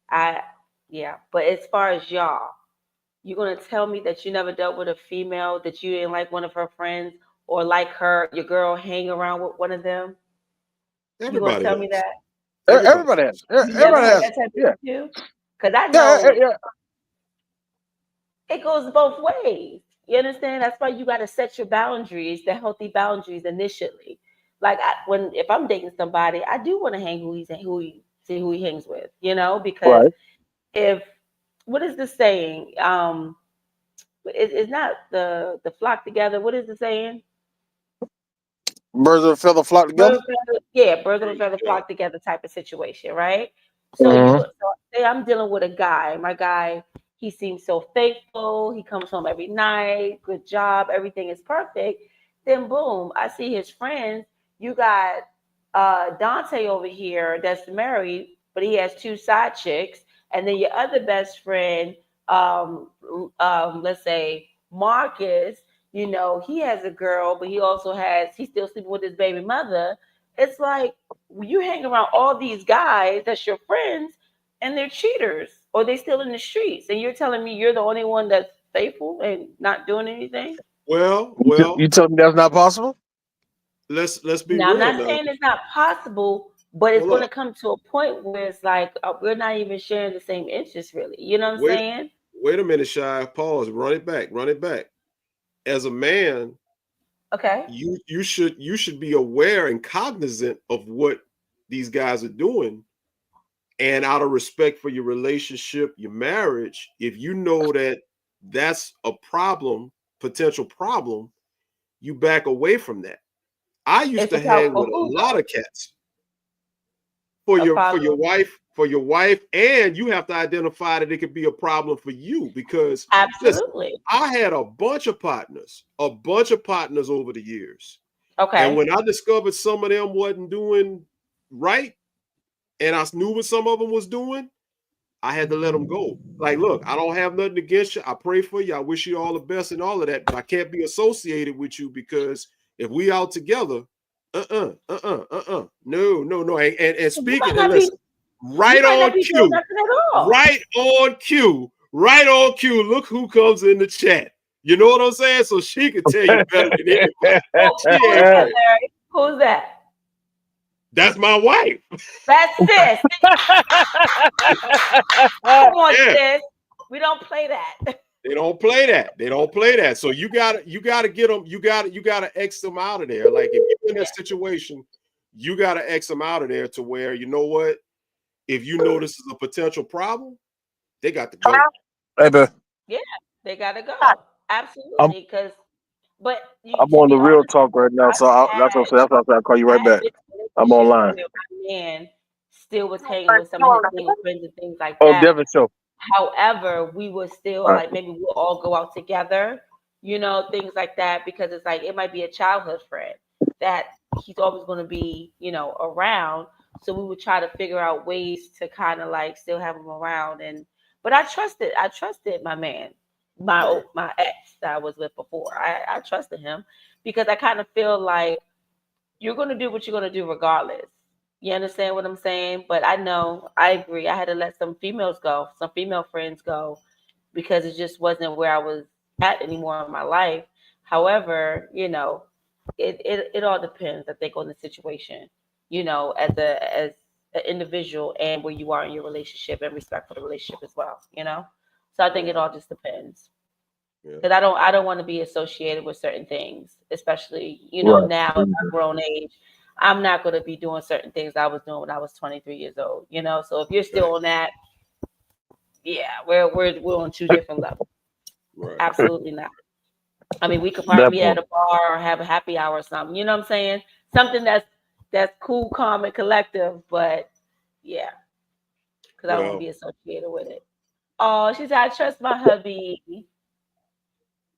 I yeah. But as far as y'all, you gonna tell me that you never dealt with a female that you didn't like one of her friends or like your girl hang around with one of them? You gonna Everybody tell me has. that? Everybody Everybody has. has. You never Everybody had has. that type of Yeah. issue? Because I Yeah. know Yeah. it goes both ways. You understand? That's why you got to set your boundaries, the healthy boundaries initially. Like if I'm dating somebody, I do want to hang see who he hangs with, because Right. if what is the saying? It's not the flock together. What is the saying? Birds of a feather flock together. Birds of a feather Yeah. flock together type of situation, right? So Mm-hmm. say I'm dealing with a guy. My guy, he seems so faithful. He comes home every night. Good job. Everything is perfect. Then boom, I see his friends. You got Dante over here that's married, but he has two side chicks, and then your other best friend, let's say Marcus, he has a girl, but he's still sleeping with his baby mother. It's like you hang around all these guys that's your friends and they're cheaters or they still in the streets. And you're telling me you're the only one that's faithful and not doing anything? Well, You tell me that's not possible? let's be Now, I'm real not now. saying it's not possible, but it's Hold going to up. come to a point where it's like we're not even sharing the same interests, really. You know what I'm Wait, saying? wait a minute, Shy. Pause. Run it back. Run it back. As a man, Okay. you should be aware and cognizant of what these guys are doing. And out of respect for your relationship, your marriage, if you know that that's a problem, potential problem, you back away from that. I used It's to a problem hang for with a who, lot though? of cats for A your problem. wife, and you have to identify that it could be a problem for you because listen, Absolutely. I had a bunch of partners over the years. And Okay. when I discovered some of them wasn't doing right, and I knew what some of them was doing, I had to let them go. Like, look, I don't have nothing against you. I pray for you. I wish you all the best and all of that, but I can't be associated with you because if we out together, no. And You speaking might and not be listen, you right might on not be doing cue, nothing at all. right on cue, right on cue. Look who comes in the chat. You know what I'm saying? So she can tell you better than anybody. She Who is ain't that, playing. Larry? Who's that? That's my wife. That's sis. Come on, Yeah. sis. We don't play that. They don't play that. They don't play that. So you gotta get them. You gotta X them out of there. Like if you're in that situation, you got to X them out of there to where, you know what? If you know this is a potential problem, they got to go. Baby. Yeah, they gotta go. I'm Absolutely, because but I'm to on the be real honest, talk right now, so that's what I'm saying. That's what I'll call you right I had back. mixed I'm relationships online. where my man still was hanging with some of his single friends and things like Oh, that. Devin show. However, we would still All right. like maybe we'll all go out together, things like that, because it's like it might be a childhood friend that he's always going to be, around. So we would try to figure out ways to kind of like still have him around. But I trusted my man, my ex that I was with before. I trusted him because I kind of feel like you're going to do what you're going to do regardless. You understand what I'm saying? But I know, I agree. I had to let some females go, some female friends go, because it just wasn't where I was at anymore in my life. However, it all depends, I think, on the situation, as an individual and where you are in your relationship and respect for the relationship as well. So I think it all just depends. Because I don't want to be associated with certain things, especially, Right. now at a grown age. I'm not going to be doing certain things I was doing when I was 23 years old, So if you're still on that, yeah, we're on two different levels. Right. Absolutely not. I mean, we could probably be at a bar or have a happy hour or something. You know what I'm saying? Something that's cool, calm, and collective. But yeah, because I don't want to be associated with it. Oh, she said, I trust my hubby.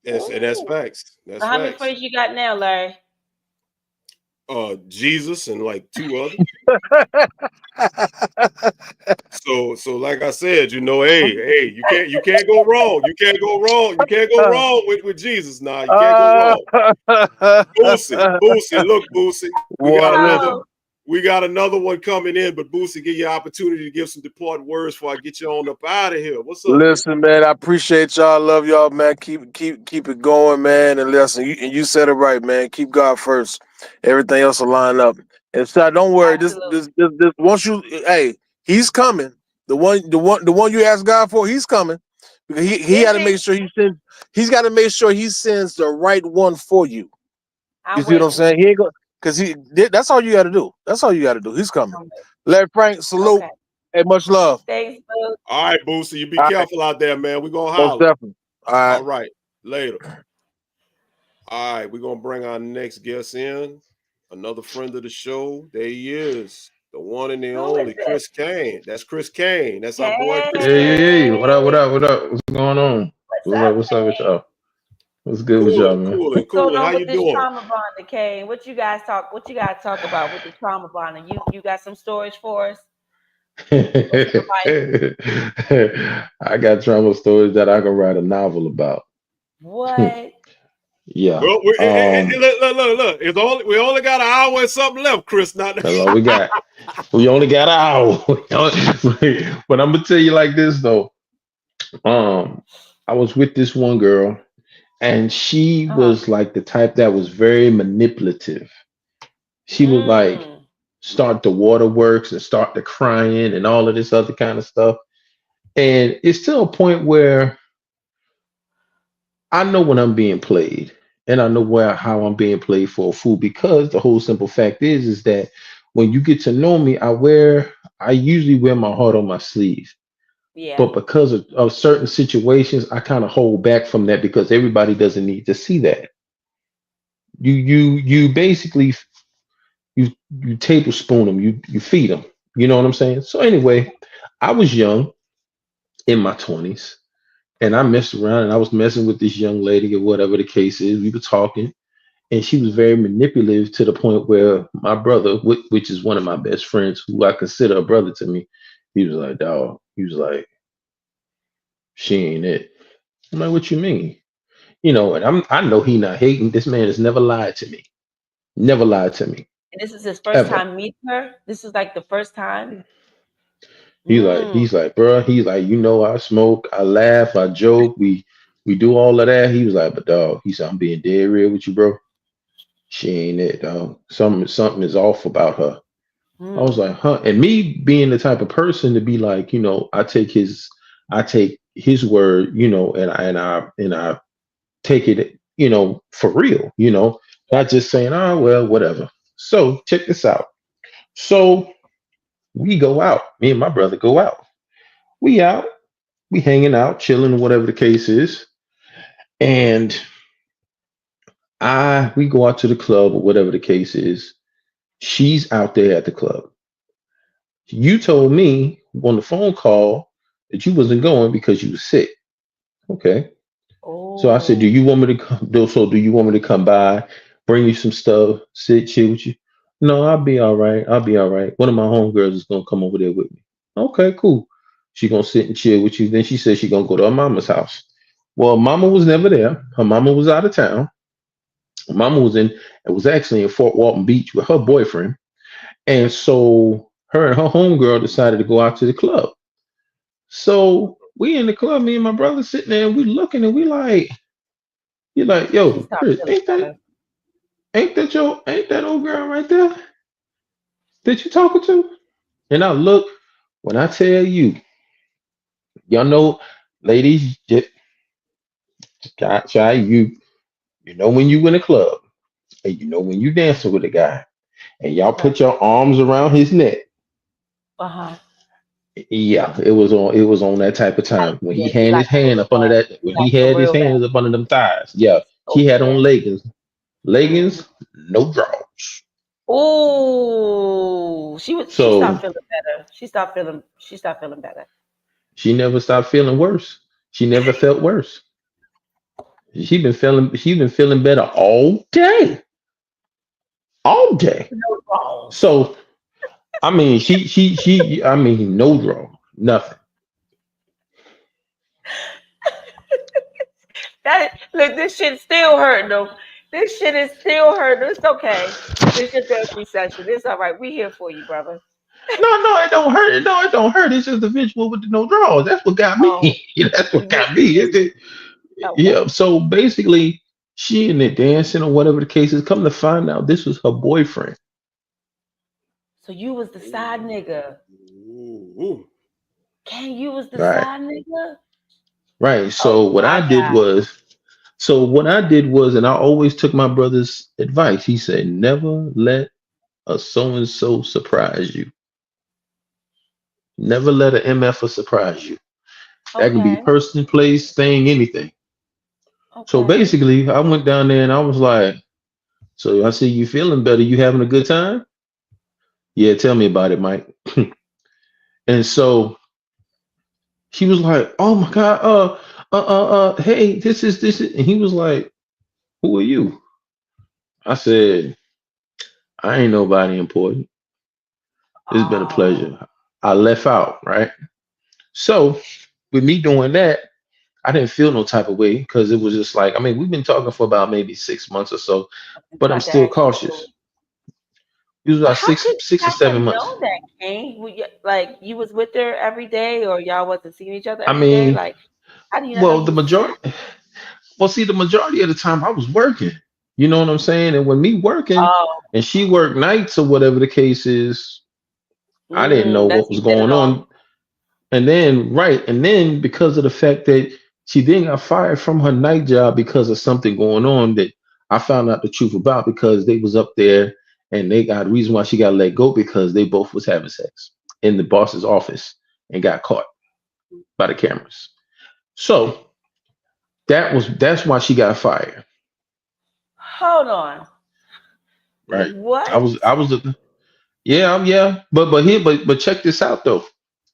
And that's facts. That's So how many facts. friends you got now, Larry? Jesus and like two others. So like I said, hey, you can't go wrong. You can't go wrong. You can't go wrong with Jesus. Nah, you can't go wrong. Boosie, look, Boosie. We got another one coming in, but Boosie, give you an opportunity to give some departing words before I get you on up out of here. What's up? Listen, man, I appreciate y'all. Love y'all, man. Keep it going, man. And listen, you said it right, man. Keep God first. Everything else will line up. And so don't worry. This once you he's coming. The one you asked God for, he's coming. Because he got to make sure he's got to make sure he sends the right one for you. You see what I'm saying? He ain't going that's all you got to do. That's all you got to do. He's coming. Let Frank salute. Okay. Hey, much love. Thanks, Boo. All right, Boosie. You be careful out there, man. We're going to holler. Most definitely. All right. Later. All right. We're going to bring our next guest in. Another friend of the show. There he is. The one and the only Chris Kane. That's Chris Kane. That's our boy Chris Kane. Hey. What up? What's going on? What's up with y'all? What's good with y'all, man? Cool. How you doing? Trauma bonding, Kane. What you guys talk about with the trauma bonding? You got some stories for us? I got trauma stories that I can write a novel about. What? Yeah. Well, look. We only got an hour and something left, Chris. That's all we got. We only got an hour. But I'm gonna tell you like this though. I was with this one girl, and she was like the type that was very manipulative. She would like start the waterworks and start the crying and all of this other kind of stuff. And it's to a point where I know when I'm being played, and I know how I'm being played for a fool, because the whole simple fact is that when you get to know me, I usually wear my heart on my sleeve. Yeah. But because of certain situations, I kind of hold back from that because everybody doesn't need to see that. You basically you tablespoon them, you feed them. You know what I'm saying? So anyway, I was young in my 20s, and I messed around, and I was messing with this young lady or whatever the case is. We were talking, and she was very manipulative to the point where my brother, which is one of my best friends, who I consider a brother to me, he was like, dog, she ain't it. I'm like, what you mean? And I know he not hating. This man has never lied to me. Never lied to me. And this is his first time meeting her? This is like the first time? He's like, bro, I smoke, I laugh, I joke, we do all of that. He was like, but dog, he said, I'm being dead real with you, bro. She ain't it, dog. Something is off about her. I was like, huh? And me being the type of person to be like, I take his word, and I take it, for real, not just saying, oh well, whatever. So check this out. So we go out. Me and my brother go out. We out. We hanging out, chilling, whatever the case is. And we go out to the club or whatever the case is. She's out there at the club. You told me on the phone call that you wasn't going because you was sick. Okay. So I said, do Oh, you want me to come? So do you want me to come by, bring you some stuff, sit, chill with you? No, I'll be all right. I'll be all right. One of my homegirls is gonna come over there with me. Okay, cool. She gonna sit and chill with you. Then she said she gonna go to her mama's house. Well, mama was never there. Her mama was out of town. Her mama was in. It was actually in Fort Walton Beach with her boyfriend. And so her and her homegirl decided to go out to the club. So we in the club, me and my brother sitting there, and we looking, and we like, you like, she yo, started Chris, feeling better. ain't that old girl right there that you talking to? And I look, when I tell you, y'all know, ladies, just try you know when you in a club, and you know when you dancing with a guy, and y'all Right. put your arms around his neck. Uh-huh. Yeah, it was on that type of Like, time when he yeah, you had like his a hand real up under bad. that You when like he some had his real bad. hands up under them thighs. Yeah, he Oh had on yeah. Hmm. leggings, no drawers. Oh, she So started feeling better. She started feeling better. she never stopped feeling worse. She never felt worse. She been feeling better all day. No balls. So I mean, I mean, no draw, nothing. Look, this shit still hurting though. This shit is still hurting. It's okay. It's your therapy session. It's all right. We here for you, brother. No, it don't hurt. No, it don't hurt. It's just the visual with the no draws. That's what got me. Oh, That's what got me. you okay? Yeah. So basically, she and the dancing or whatever the case is. Come to find out, this was her boyfriend. So you was the side nigga. Ooh. Can you was the Right. side nigga? Right. Oh So what my I did god. was, and I always took my brother's advice. He said, never let a so and so surprise you. Never let an MF surprise you. That can be Okay. person, place, thing, anything. So Okay. basically, I went down there and I was like, so I see you feeling better. You having a good time? Yeah, tell me about it, Mike. And so he was like, oh my God, hey, this is, and he was like, who are you? I said, I ain't nobody important. It's been a Oh. pleasure. I left out, right? So with me doing that, I didn't feel no type of way because it was just like, I mean, we've been talking for about maybe 6 months or so, I'm but I'm about to still ask you too. cautious. It was But about how could you six or guys have 7 months. known that, Kane? Like you was with her every day, or y'all wasn't seeing each other I every day? mean, Like, how do you not know well, he was the side? the majority of the time I was working. You know what I'm saying? And when me working Oh, and she worked nights or whatever the case is, I didn't know that's what was you set it going off. on. And then, right, and then because of the fact that she then got fired from her night job because of something going on that I found out the truth about because they was up there and they got a reason why she got let go because they both was having sex in the boss's office and got caught by the cameras. So that's why she got fired. Hold on. Right. What? I was yeah. But check this out though.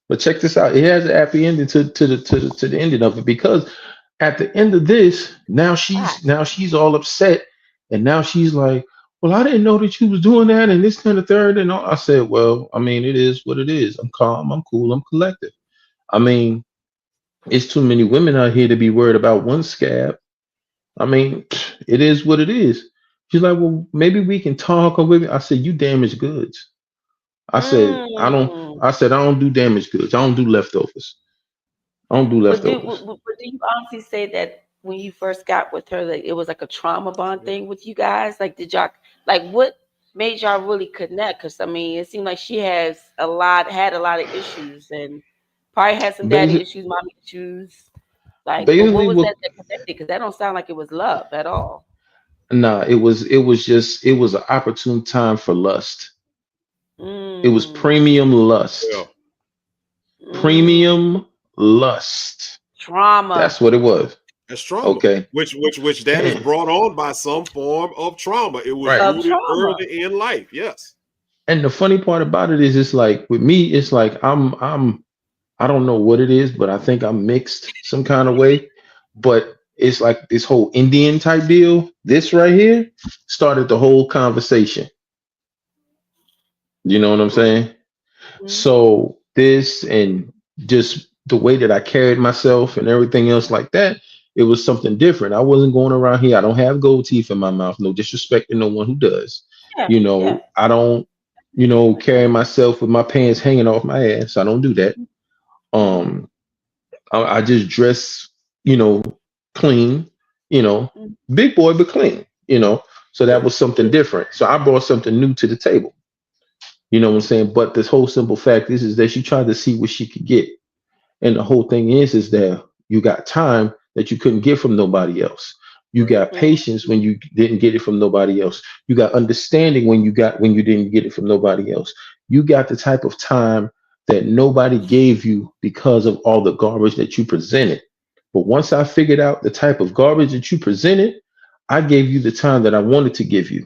But check this out. It has a happy ending to the ending of it because at the end of this, What? now she's all upset, and now she's like, "Well, I didn't know that you was doing that, and this kind of third." And all. I said, "Well, I mean, it is what it is. I'm calm, I'm cool, I'm collected. I mean, it's too many women out here to be worried about one scab. I mean, it is what it is." She's like, "Well, maybe we can talk or maybe." I said, "You damaged goods." I said, Mm. I don't do damaged goods. I don't do leftovers. I don't do leftovers. But do you honestly say that when you first got with her, like it was like a trauma bond thing with you guys? Like, did y'all like what made y'all really connect? Because I mean, it seemed like she had a lot of issues, and probably had some daddy Basi- issues, mommy issues. Like, but what Basically, was what that connected? Because that don't sound like it was love at all. nah, it was just it was an opportune time for lust. It was premium lust. Yeah. Premium lust. Trauma. That's what it was. That's trauma. Okay. Which that is brought on by some form of trauma. It was rooted early in life. Yes. And the funny part about it is, it's like with me, it's like I don't know what it is, but I think I'm mixed some kind of way. But it's like this whole Indian type deal. This right here started the whole conversation. You know what I'm saying? So this, and just the way that I carried myself and everything else like that, it was something different. I wasn't going around here. I don't have gold teeth in my mouth. No disrespect to no one who does. I don't, carry myself with my pants hanging off my ass. I don't do that. I just dress, clean, big boy, but clean, so that was something different. So I brought something new to the table. You know what I'm saying? But this whole simple fact is that she tried to see what she could get. And the whole thing is that you got time that you couldn't get from nobody else. You got patience when you didn't get it from nobody else. You got understanding when you didn't get it from nobody else. You got the type of time that nobody gave you because of all the garbage that you presented. But once I figured out the type of garbage that you presented, I gave you the time that I wanted to give you.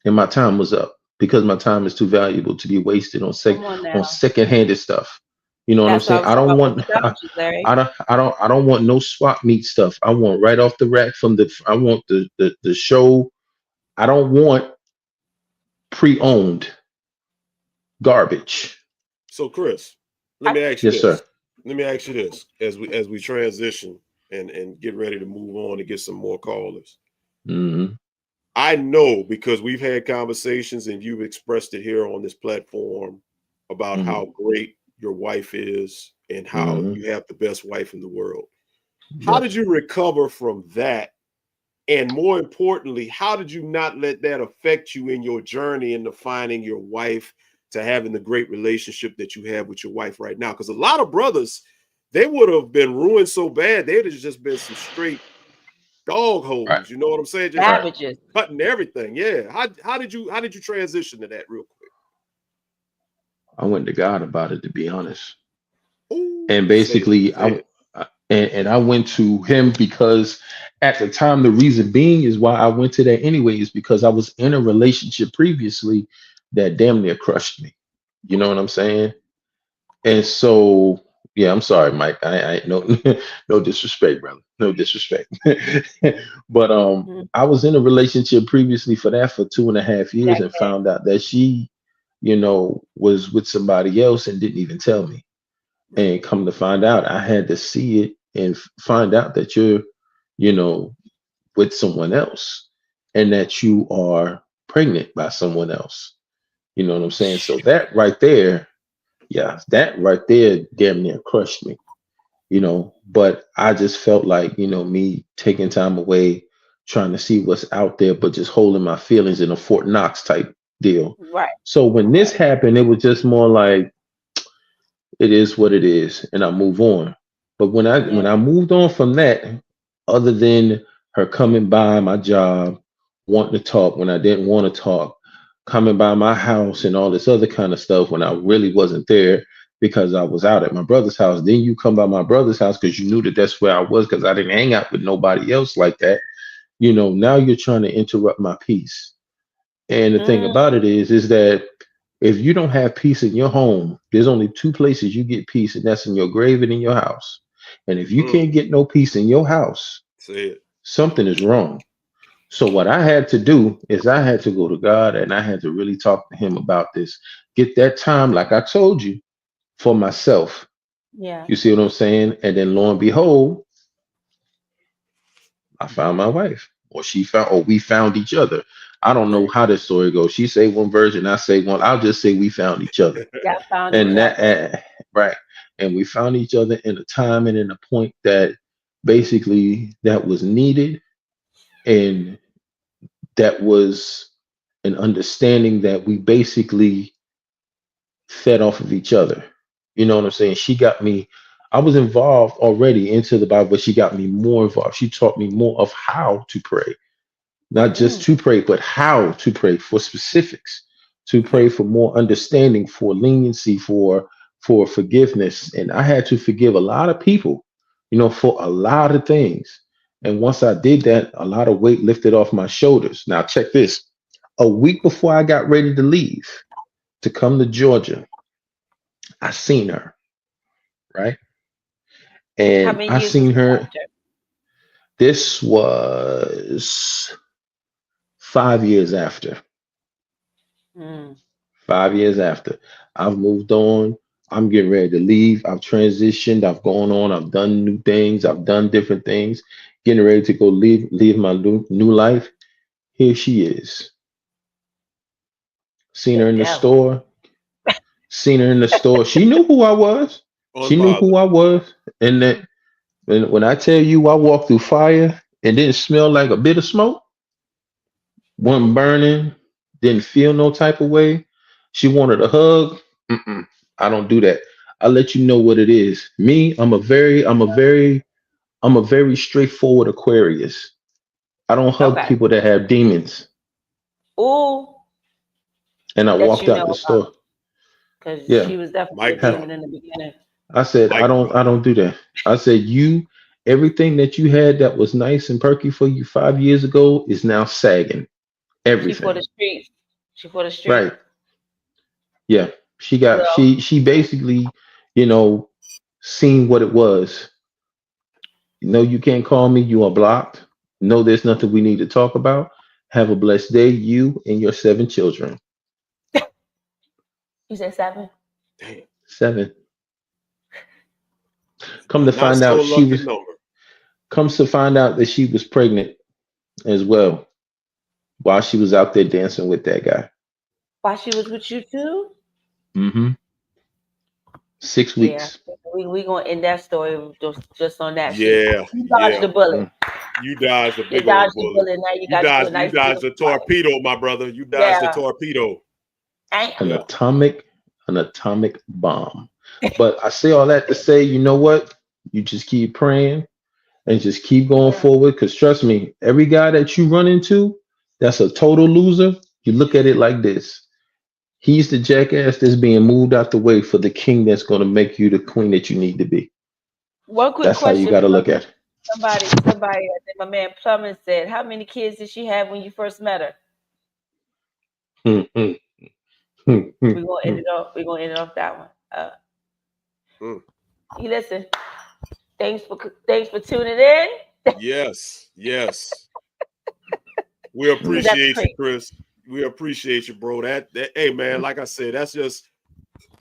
And my time was up, because my time is too valuable to be wasted on second-handed stuff. You know what I'm saying? I don't want no swap meet stuff. I want right off the rack I want the show. I don't want pre-owned garbage. So Chris, let me ask you this. Sir. Sir. Let me ask you this as we transition and get ready to move on to get some more callers. Mm-hmm. I know, because we've had conversations and you've expressed it here on this platform about how great your wife is and how you have the best wife in the world. How did you recover from that? And more importantly, how did you not let that affect you in your journey into finding your wife, to having the great relationship that you have with your wife right now? Because a lot of brothers, they would have been ruined so bad, they'd have just been some straight dog holes. Right. You know what I'm saying? Just savages, cutting everything. Yeah. How did you transition to that real quick? I went to God about it, to be honest. Ooh, and basically, I went to him because at the time, the reason being is why I went to that anyway, is because I was in a relationship previously that damn near crushed me. You know what I'm saying? And so, yeah, I'm sorry, Mike. I no disrespect, brother. No disrespect. But I was in a relationship previously for 2.5 years and found out that she, was with somebody else and didn't even tell me. And come to find out, I had to see it and find out that you're, with someone else and that you are pregnant by someone else. You know what I'm saying? So that right there, damn near crushed me, but I just felt like, me taking time away, trying to see what's out there, but just holding my feelings in a Fort Knox type deal. Right. So when this happened, it was just more like, it is what it is, and I move on. But when I moved on from that, other than her coming by my job, wanting to talk when I didn't want to talk, coming by my house and all this other kind of stuff when I really wasn't there because I was out at my brother's house. Then you come by my brother's house because you knew that that's where I was, because I didn't hang out with nobody else like that. Now you're trying to interrupt my peace. And the thing about it is that if you don't have peace in your home, there's only two places you get peace, and that's in your grave and in your house. And if you can't get no peace in your house, something is wrong. So what I had to do is I had to go to God, and I had to really talk to him about this. Get that time, like I told you, for myself. Yeah. You see what I'm saying? And then lo and behold, I found my wife, or we found each other. I don't know how this story goes. She say one version, I say one. I'll just say we found each other. Right. And we found each other in a time and in a point that basically that was needed. And that was an understanding that we basically fed off of each other. You know what I'm saying? She got me, I was involved already into the Bible, but she got me more involved. She taught me more of how to pray. Not just to pray, but how to pray for specifics. to pray for more understanding, for leniency, for forgiveness. And I had to forgive a lot of people, for a lot of things. And once I did that, a lot of weight lifted off my shoulders. Now check this. A week before I got ready to leave to come to Georgia, I seen her, right? How And many I years was seen this her. after? This was 5 years after. Mm. 5 years after. I've moved on. I'm getting ready to leave. I've transitioned. I've gone on. I've done new things. I've done different things. Getting ready to go leave my new life. Here she is. Seen The her in the devil. store. Seen her in the store. She knew who I was. She knew Unbothered. who I was. And that when I tell you I walked through fire and didn't smell like a bit of smoke, wasn't burning, didn't feel no type of way. She wanted a hug. Mm-mm, I don't do that. I let you know what it is. Me, I'm a very straightforward Aquarius. I don't hug Okay. people that have demons. Ooh, And I that walked you out know the about, store. because Yeah. she was definitely a Mic Ha- drop. demon in the beginning. I said, Mic drop. I don't do that. I said, everything that you had that was nice and perky for you 5 years ago is now sagging. She for the Everything. streets. She for the Right. streets. Yeah. Well, She basically, you know, seen what it was. No, you can't call me. You are blocked. No, there's nothing we need to talk about. Have a blessed day, you and your 7 children. you said 7. Damn. 7. Come to Not find so out lucky number. comes to find out that she was pregnant as well while she was out there dancing with that guy. While she was with you too? Mm-hmm. six Yeah. weeks. We gonna end that story just on that. Yeah, You dodged yeah. the bullet. Mm. You dodged a You big old dodged the bullet. bullet. Now you got you a You nice dodged a beautiful wife. torpedo, my brother. You dodged a Yeah. torpedo. An Damn. Yeah. atomic bomb. But I say all that to say, you know what? You just keep praying and just keep going Yeah. forward. Because trust me, every guy that you run into that's a total loser, you look at it like this. He's the jackass that's being moved out the way for the king that's going to make you the queen that you need to be. One quick That's how you question. got to look at it. Somebody, I think my man Plumman said, how many kids did she have when you first met her? Hmm, hmm, hmm, hmm, We're gonna hmm. end it off. We're gonna end it off that one. Mm. You listen. Thanks for tuning in. Yes, yes. We That's appreciate you, crazy. Chris. We appreciate you, bro. Hey man, like I said, that's just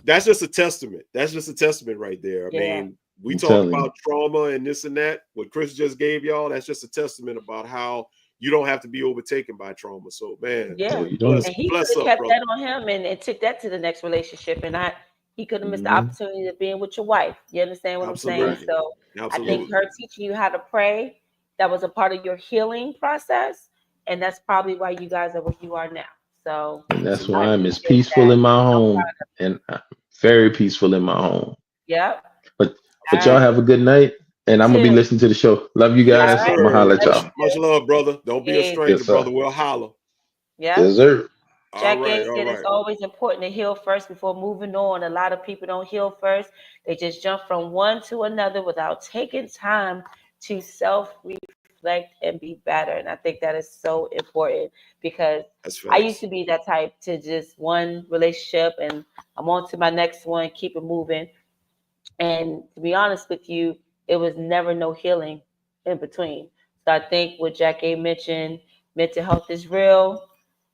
a testament. That's just a testament right there. I Yeah. mean, we I'm talk telling you. about trauma and this and that. What Chris just gave y'all, that's just a testament about how you don't have to be overtaken by trauma. So, man, Yeah. No, you don't. And he could bless have up, kept brother. that on him and took that to the next relationship. And he could have missed the Mhm. opportunity of being with your wife. You understand what I'm saying? Right. Absolutely, So I think absolutely. her teaching you how to pray, that was a part of your healing process. And that's probably why you guys are where you are now. So And that's why I Absolutely. I'm as appreciate peaceful that. in my I'm home proud of and very peaceful in my home. you. Yep. But All y'all right. have a good night. You And I'm gonna be too. listening to the show. Love you Yes, All guys. right. I'm gonna sir. holler at Love you y'all. Much too. love, brother. Don't be a Yeah. stranger, Yes, brother. sir. We'll holler. Yep. Yes, sir. All Jack right, A all said it's right. always important to heal first before moving on. A lot of people don't heal first. They just jump from one to another without taking time to self reflect and be better. And I think that is so important because That's I used facts. to be that type to just one relationship and I'm on to my next one, keep it moving. And to be honest with you, it was never no healing in between. So I think what Jack A mentioned, mental health is real.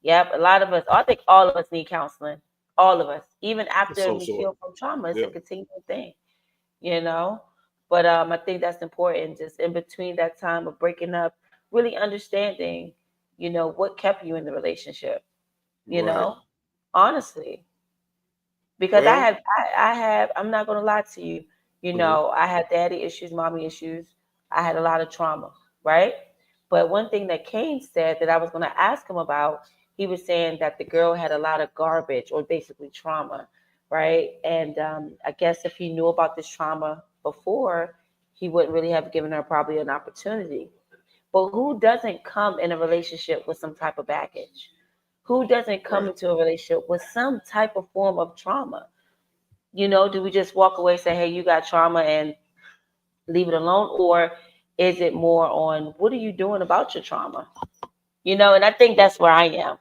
Yep, a lot of us, I think all of us need counseling. All of us, even Of after some we sort. heal from trauma, it's a Yeah. continuing thing, you know. But I think that's important. Just in between that time of breaking up, really understanding, what kept you in the relationship. You Right. know, honestly, because Well, I'm not gonna lie to you. mhm. I had daddy issues, mommy issues. I had a lot of trauma, right? But one thing that Kane said that I was gonna ask him about, he was saying that the girl had a lot of garbage or basically trauma, right? And I guess if he knew about this trauma before, he wouldn't really have given her probably an opportunity. But who doesn't come in a relationship with some type of baggage? Who doesn't come into a relationship with some type of form of trauma? You know, do we just walk away, say, hey, you got trauma and leave it alone? Or is it more on what are you doing about your trauma? You know, and I think that's where I am.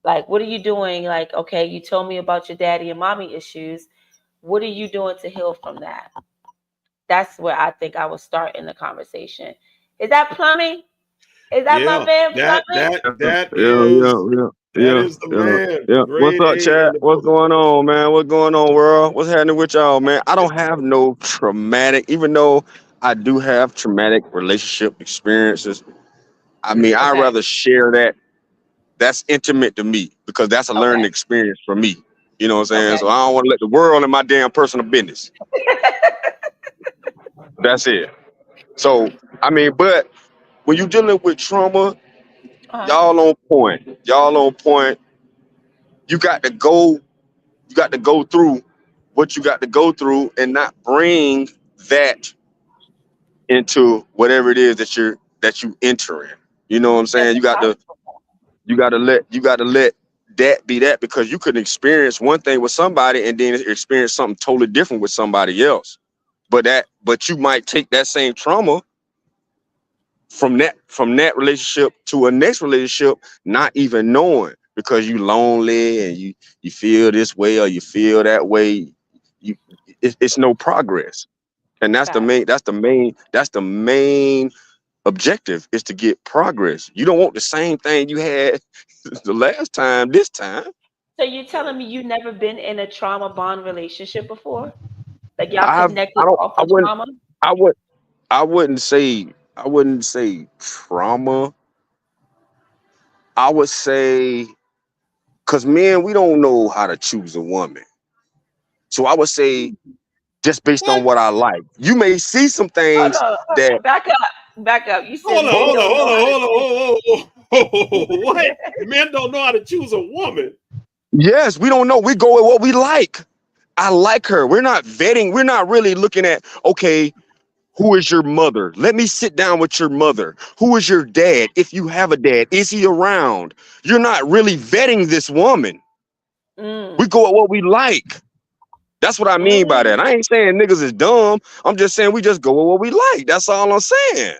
Like, what are you doing? Like, okay, you told me about your daddy and mommy issues. What are you doing to heal from that? That's where I think I will start in the conversation. Is that plumbing? Is that my man plumbing? That Yeah, is the man. yeah. What's Grade up, A in chat? the What's building. going on, man? What's going on, world? What's happening with y'all, man? I don't have no traumatic, even though I do have traumatic relationship experiences. I mean, I'd Okay. rather share that. That's intimate to me because that's a learning Okay. experience for me. You know what I'm saying? Okay. So I don't want to let the world in my damn personal business. That's it. So, I mean, but when you're dealing with trauma, Uh-huh. y'all on point. Y'all on point. You got to go. You got to go through what you got to go through and not bring that into whatever it is that you entering. You know what I'm That's saying? impossible. You gotta let that be that, because you could experience one thing with somebody and then experience something totally different with somebody else. But you might take that same trauma from that relationship to a next relationship, not even knowing, because you lonely and you feel this way or you feel that way. It's no progress. And Fact. that's the main objective, is to get progress. You don't want the same thing you had the last time this time. So you're telling me you never been in a trauma bond relationship before? Like y'all I connected don't off of trauma? I would I wouldn't say trauma. I would say, because men, we don't know how to choose a woman. So I would say, just based on What? what I like. You may see some Hold things on, that back up, back up. You said Hold on, men hold on, don't know hold how to choose. on, hold on. What? Men don't know how to choose a woman. yes, we don't know. We go with what we like. I like her. We're not vetting. We're not really looking at, okay, who is your mother? Let me sit down with your mother. Who is your dad? If you have a dad, is he around? You're not really vetting this woman. We Mm, go at what we like. That's what I mean by mm. that. I ain't saying niggas is dumb. I'm just saying we just go at what we like. That's all I'm saying.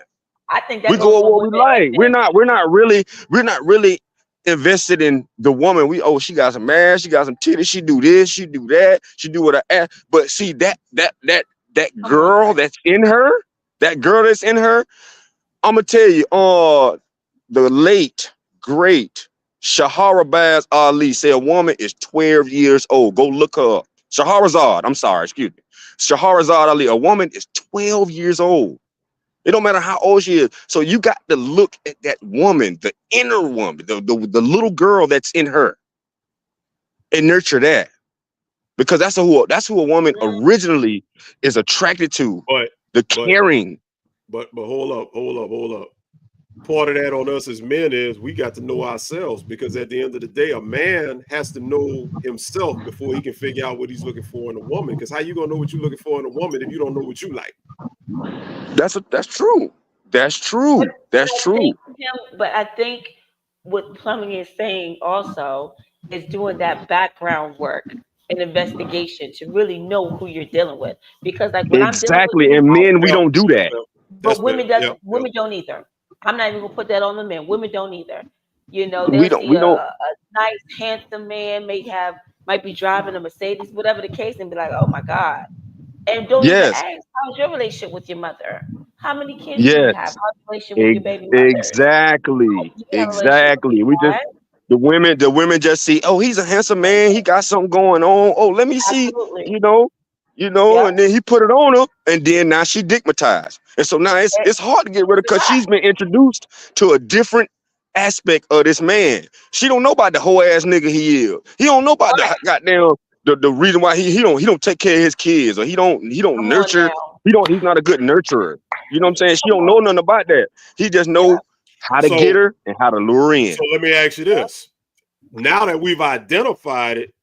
I think We that goes go at for what we women like. and We're not really invested in the woman. She got some ass, she got some titties, she do this, she do that, she do what I ask. But see that come on, girl Frank. that's in her, I'm gonna tell you, the late great Shahrazad Ali said a woman is 12 years old. Go look her up. Shahrazad, I'm sorry, excuse me. Shahrazad Ali, a woman is 12 years old. It don't matter how old she is. So you got to look at that woman, the inner woman, the little girl that's in her, and nurture that. Because that's who a woman Mm, originally is attracted to. But The but caring. but hold up. Part of that on us as men is we got to know ourselves, because at the end of the day, a man has to know himself before he can figure out what he's looking for in a woman. Because how you gonna know what you're looking for in a woman if you don't know what you like? That's true. That's but true. That's true. but I think what plumbing is saying also is doing that background work and investigation to really know who you're dealing with. Because like when I'm dealing with Exactly. you, And men, we Yep, don't do that's that. fair. That's but fair. Yep, yep. women don't either. I'm not even gonna put that on the men. Women don't either. You know, We they'll don't. see We don't. a nice, handsome man, might be driving a Mercedes, whatever the case, and be like, oh my God. And don't even Yes. ask, how's your relationship with your mother? How many kids do you have? Yes. How's your relationship with your baby mothers? Exactly. Do you have a relationship with Exactly. your We just dad? the women just see, oh, he's a handsome man. He got something going on. Oh, let me see. Absolutely. You know. Yep. And then he put it on her, and then now she digmatized, and so now it's hard to get rid of, It's a because lot. she's been introduced to a different aspect of this man. She don't know about the whole ass nigga he is. He don't know about Right. the goddamn the reason why he don't take care of his kids, or he don't Come on nurture. now. He's not a good nurturer. You know what I'm saying? She Come don't know on. nothing about that. He just Yep. know how to get So her and how to lure so in. let me ask you Yep. this. Now that we've identified it,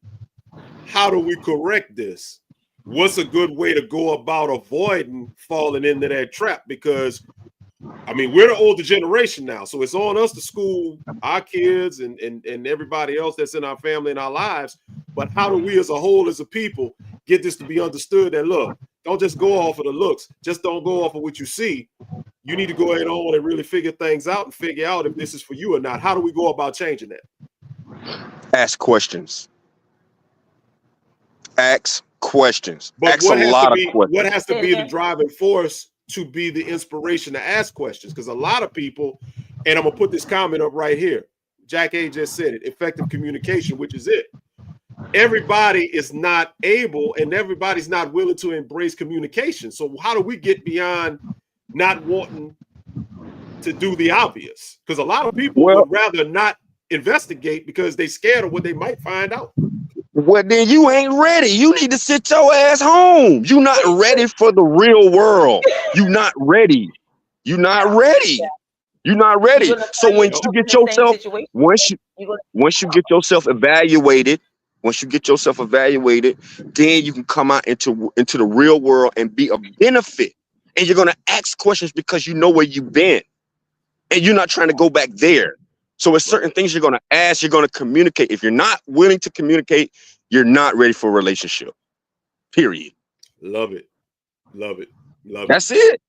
how do we correct this? What's a good way to go about avoiding falling into that trap? Because I mean, we're the older generation now, so it's on us to school our kids and everybody else that's in our family and our lives. But how do we as a whole, as a people, get this to be understood that, look, don't just go off of the looks. Just don't go off of what you see. You need to go ahead on and really figure things out and figure out if this is for you or not. How do we go about changing that? Ask questions. Ask questions. But Ask a lot of questions. What has to be the driving force to be the inspiration to ask questions? Because a lot of people, and I'm gonna put this comment up right here. Jack A just said it, effective communication, which is it. Everybody is not able and everybody's not willing to embrace communication. So how do we get beyond not wanting to do the obvious? Because a lot of people would rather not investigate because they're scared of what they might find out. Well, then you ain't ready. You need to sit your ass home. You're not ready for the real world. You're not ready. You're not ready. You're not ready. So when you get yourself, once you get yourself evaluated, then you can come out into the real world and be a benefit. And you're gonna ask questions because you know where you've been, and you're not trying to go back there. So it's certain things you're gonna ask, you're gonna communicate. If you're not willing to communicate, you're not ready for a relationship. Period. Love it. Love it. Love it. That's it.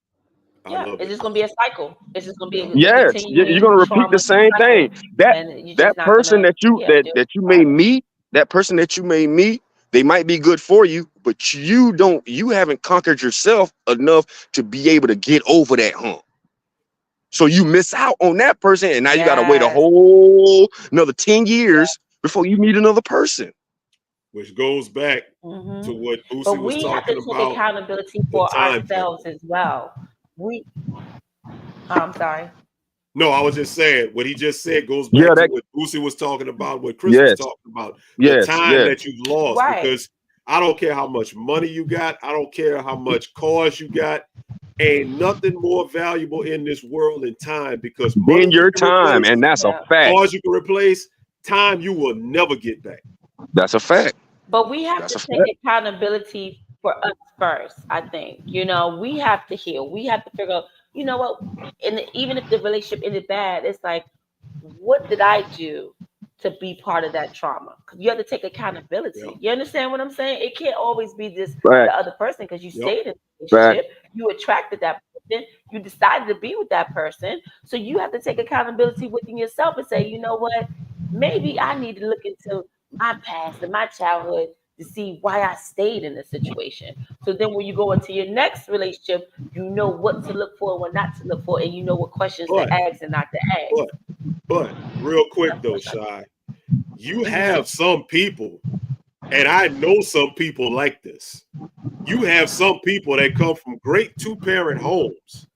Yeah, it's just gonna be a cycle. It's just gonna be yes. You're gonna repeat the same thing. That person that you may meet, that person that you may meet, they might be good for you, but you haven't conquered yourself enough to be able to get over that hump. So you miss out on that person, and now you gotta wait a whole another 10 years before you meet another person. Which goes back to what Boosie was talking about. But we have to take accountability for ourselves as well. I'm sorry. No, I was just saying what he just said goes back to what Boosie was talking about, what Chris was talking about. The time that you've lost, because I don't care how much money you got, I don't care how much cars you got. Ain't nothing more valuable in this world than time, because in your time, and that's a fact. Cars you can replace, time you will never get back. That's a fact. But we have to take accountability for us first, I think. You know, we have to heal. We have to figure out, you know what, and even if the relationship ended bad, it's like, what did I do to be part of that trauma? Because you have to take accountability. Yep. You understand what I'm saying? It can't always be the other person, because you stayed in the relationship, you attracted that person, you decided to be with that person. So you have to take accountability within yourself and say, you know what, maybe I need to look into my past and my childhood to see why I stayed in the situation. So then when you go into your next relationship, you know what to look for and what not to look for, and you know what questions to ask and not to ask. But real quick though, Shy, you have some people, and I know some people like this. You have some people that come from great two-parent homes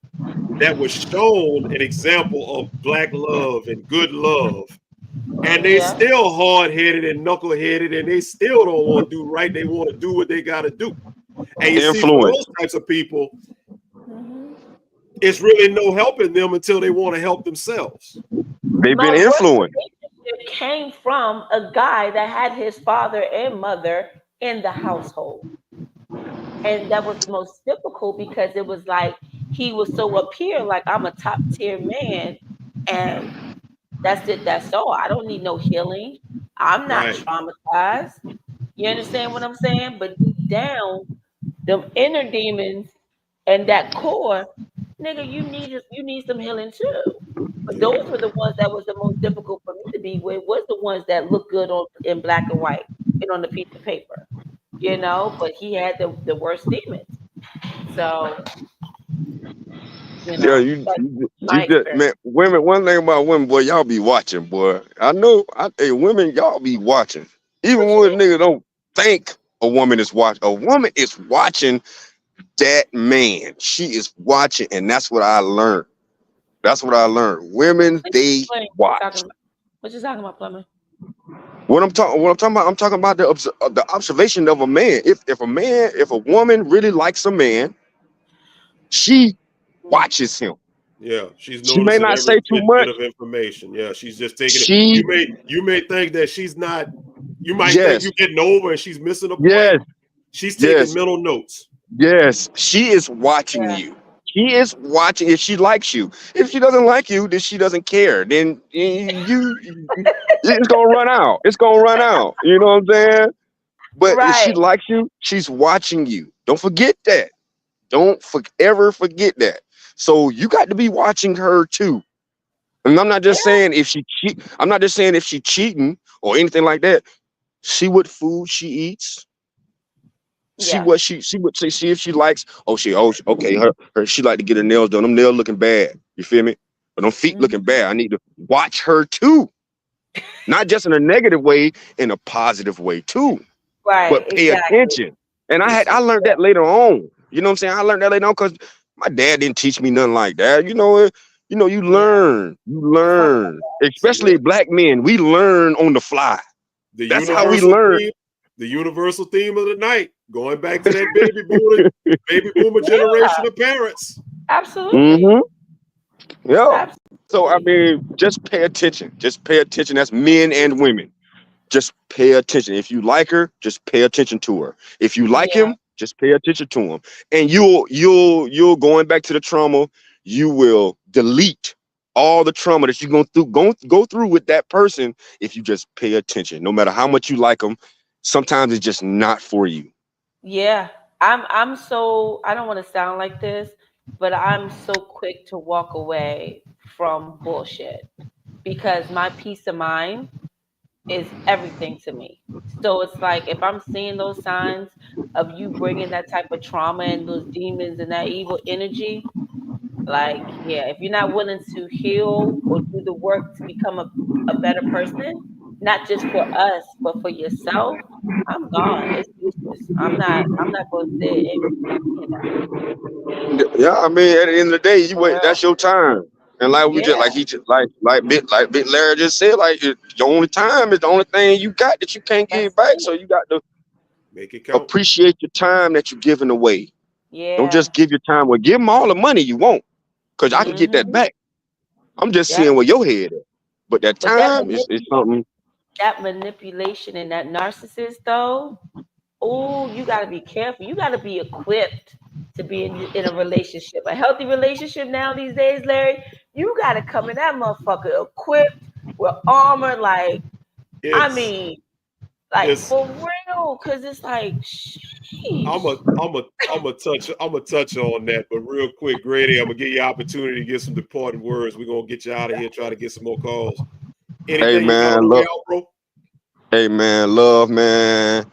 that was shown an example of black love and good love. And they still hard-headed and knuckle-headed, and they still don't want to do right. They want to do what they got to do. And you see, for those types of people, it's really no helping them until they want to help themselves. They've been influenced. It came from a guy that had his father and mother in the household. And that was the most difficult, because it was like he was so up here, like, I'm a top-tier man, and that's it. That's all. I don't need no healing. I'm not traumatized. You understand what I'm saying? But deep down, them inner demons and that core, nigga, you need some healing too. But those were the ones that was the most difficult for me to be with. Was the ones that look good in black and white and on the piece of paper, you know. But he had the worst demons. So. You know, you just, man, women, one thing about women, boy, y'all be watching, boy. I know, women, y'all be watching. Even when a nigga don't think a woman is watching, a woman is watching that man. She is watching, and that's what I learned. That's what I learned. Women, they watch. What you talking about, Plumber? What I'm talking about, I'm talking about the observation of a man. If a woman really likes a man, she watches him. Yeah, she may not say too much of information. Yeah, she's just taking it. You may think that she's not. You might think you're getting over and she's missing a point. Yes, she's taking mental notes. Yes, she is watching you. She is watching if she likes you. If she doesn't like you, then she doesn't care. Then it's gonna run out. It's gonna run out. You know what I'm saying? But if she Right. likes you, she's watching you. Don't forget that. Don't ever forget that. So you got to be watching her too. And I'm not Yeah. just saying if she cheat. I'm not just saying if she cheating or anything like that. See what food she eats. See Yeah. what see what see if she likes. Okay, her she like to get her nails done. Them nails looking bad. You feel me? But them feet looking Mhm. bad. I need to watch her too. Not just in a negative way, in a positive way too. Right. But pay Exactly. attention. And I Listen, learned that later on. You know what I'm saying? I learned that later on because my dad didn't teach me nothing like that. You Yeah. learn. see, Especially look, black men, we learn on the fly. the That's how we universal learn. theme, the universal theme of the night, going back to that baby boomer Yeah. generation of parents. Absolutely. Mm-hmm. Yeah. So I Absolutely. mean, just pay attention. Just pay attention. That's men and women. Just pay attention. If you like her, just pay attention to her. If you like Yeah. him, just pay attention to him. And you'll going back to the trauma, you will delete all the trauma that you're going through go through with that person if you just pay attention. No matter how much you like them, sometimes it's just not for you. Yeah. I'm so I don't want to sound like this, but I'm so quick to walk away from bullshit because my peace of mind is everything to me. So it's like if I'm seeing those signs of you bringing that type of trauma and those demons and that evil energy, like, yeah, if you're not willing to heal or do the work to become a better person, not just for us, but for yourself, I'm gone. It's useless. I'm not gonna sit and be any of that. Yeah, I mean, at the end of the day, you For wait. real. That's your time. And like we just Yeah, like he just like bit Larry just said, the only time is the only thing you got that you can't that's get back. it. So you got to Make it count. appreciate your time that you're giving away. Don't Yeah. just give your time. Well, give them all the money you want, because I can get that Mm-hmm. back. I'm just Yep. seeing where your head at. But that But that time is something. that manipulation and that narcissist though, oh, you got to be careful. You got to be equipped to be in a relationship. A healthy relationship now these days, Larry, you got to come in that motherfucker equipped with armor. Like, I It's mean, like it's for real. Cause it's like, sheesh. I'm a touch on that, but real quick, Grady, I'm gonna give you an opportunity to get some departing words. We're gonna get you out of here, try to get some more calls. Hey Anything you got on man, the way look. out, bro? Hey man, love man.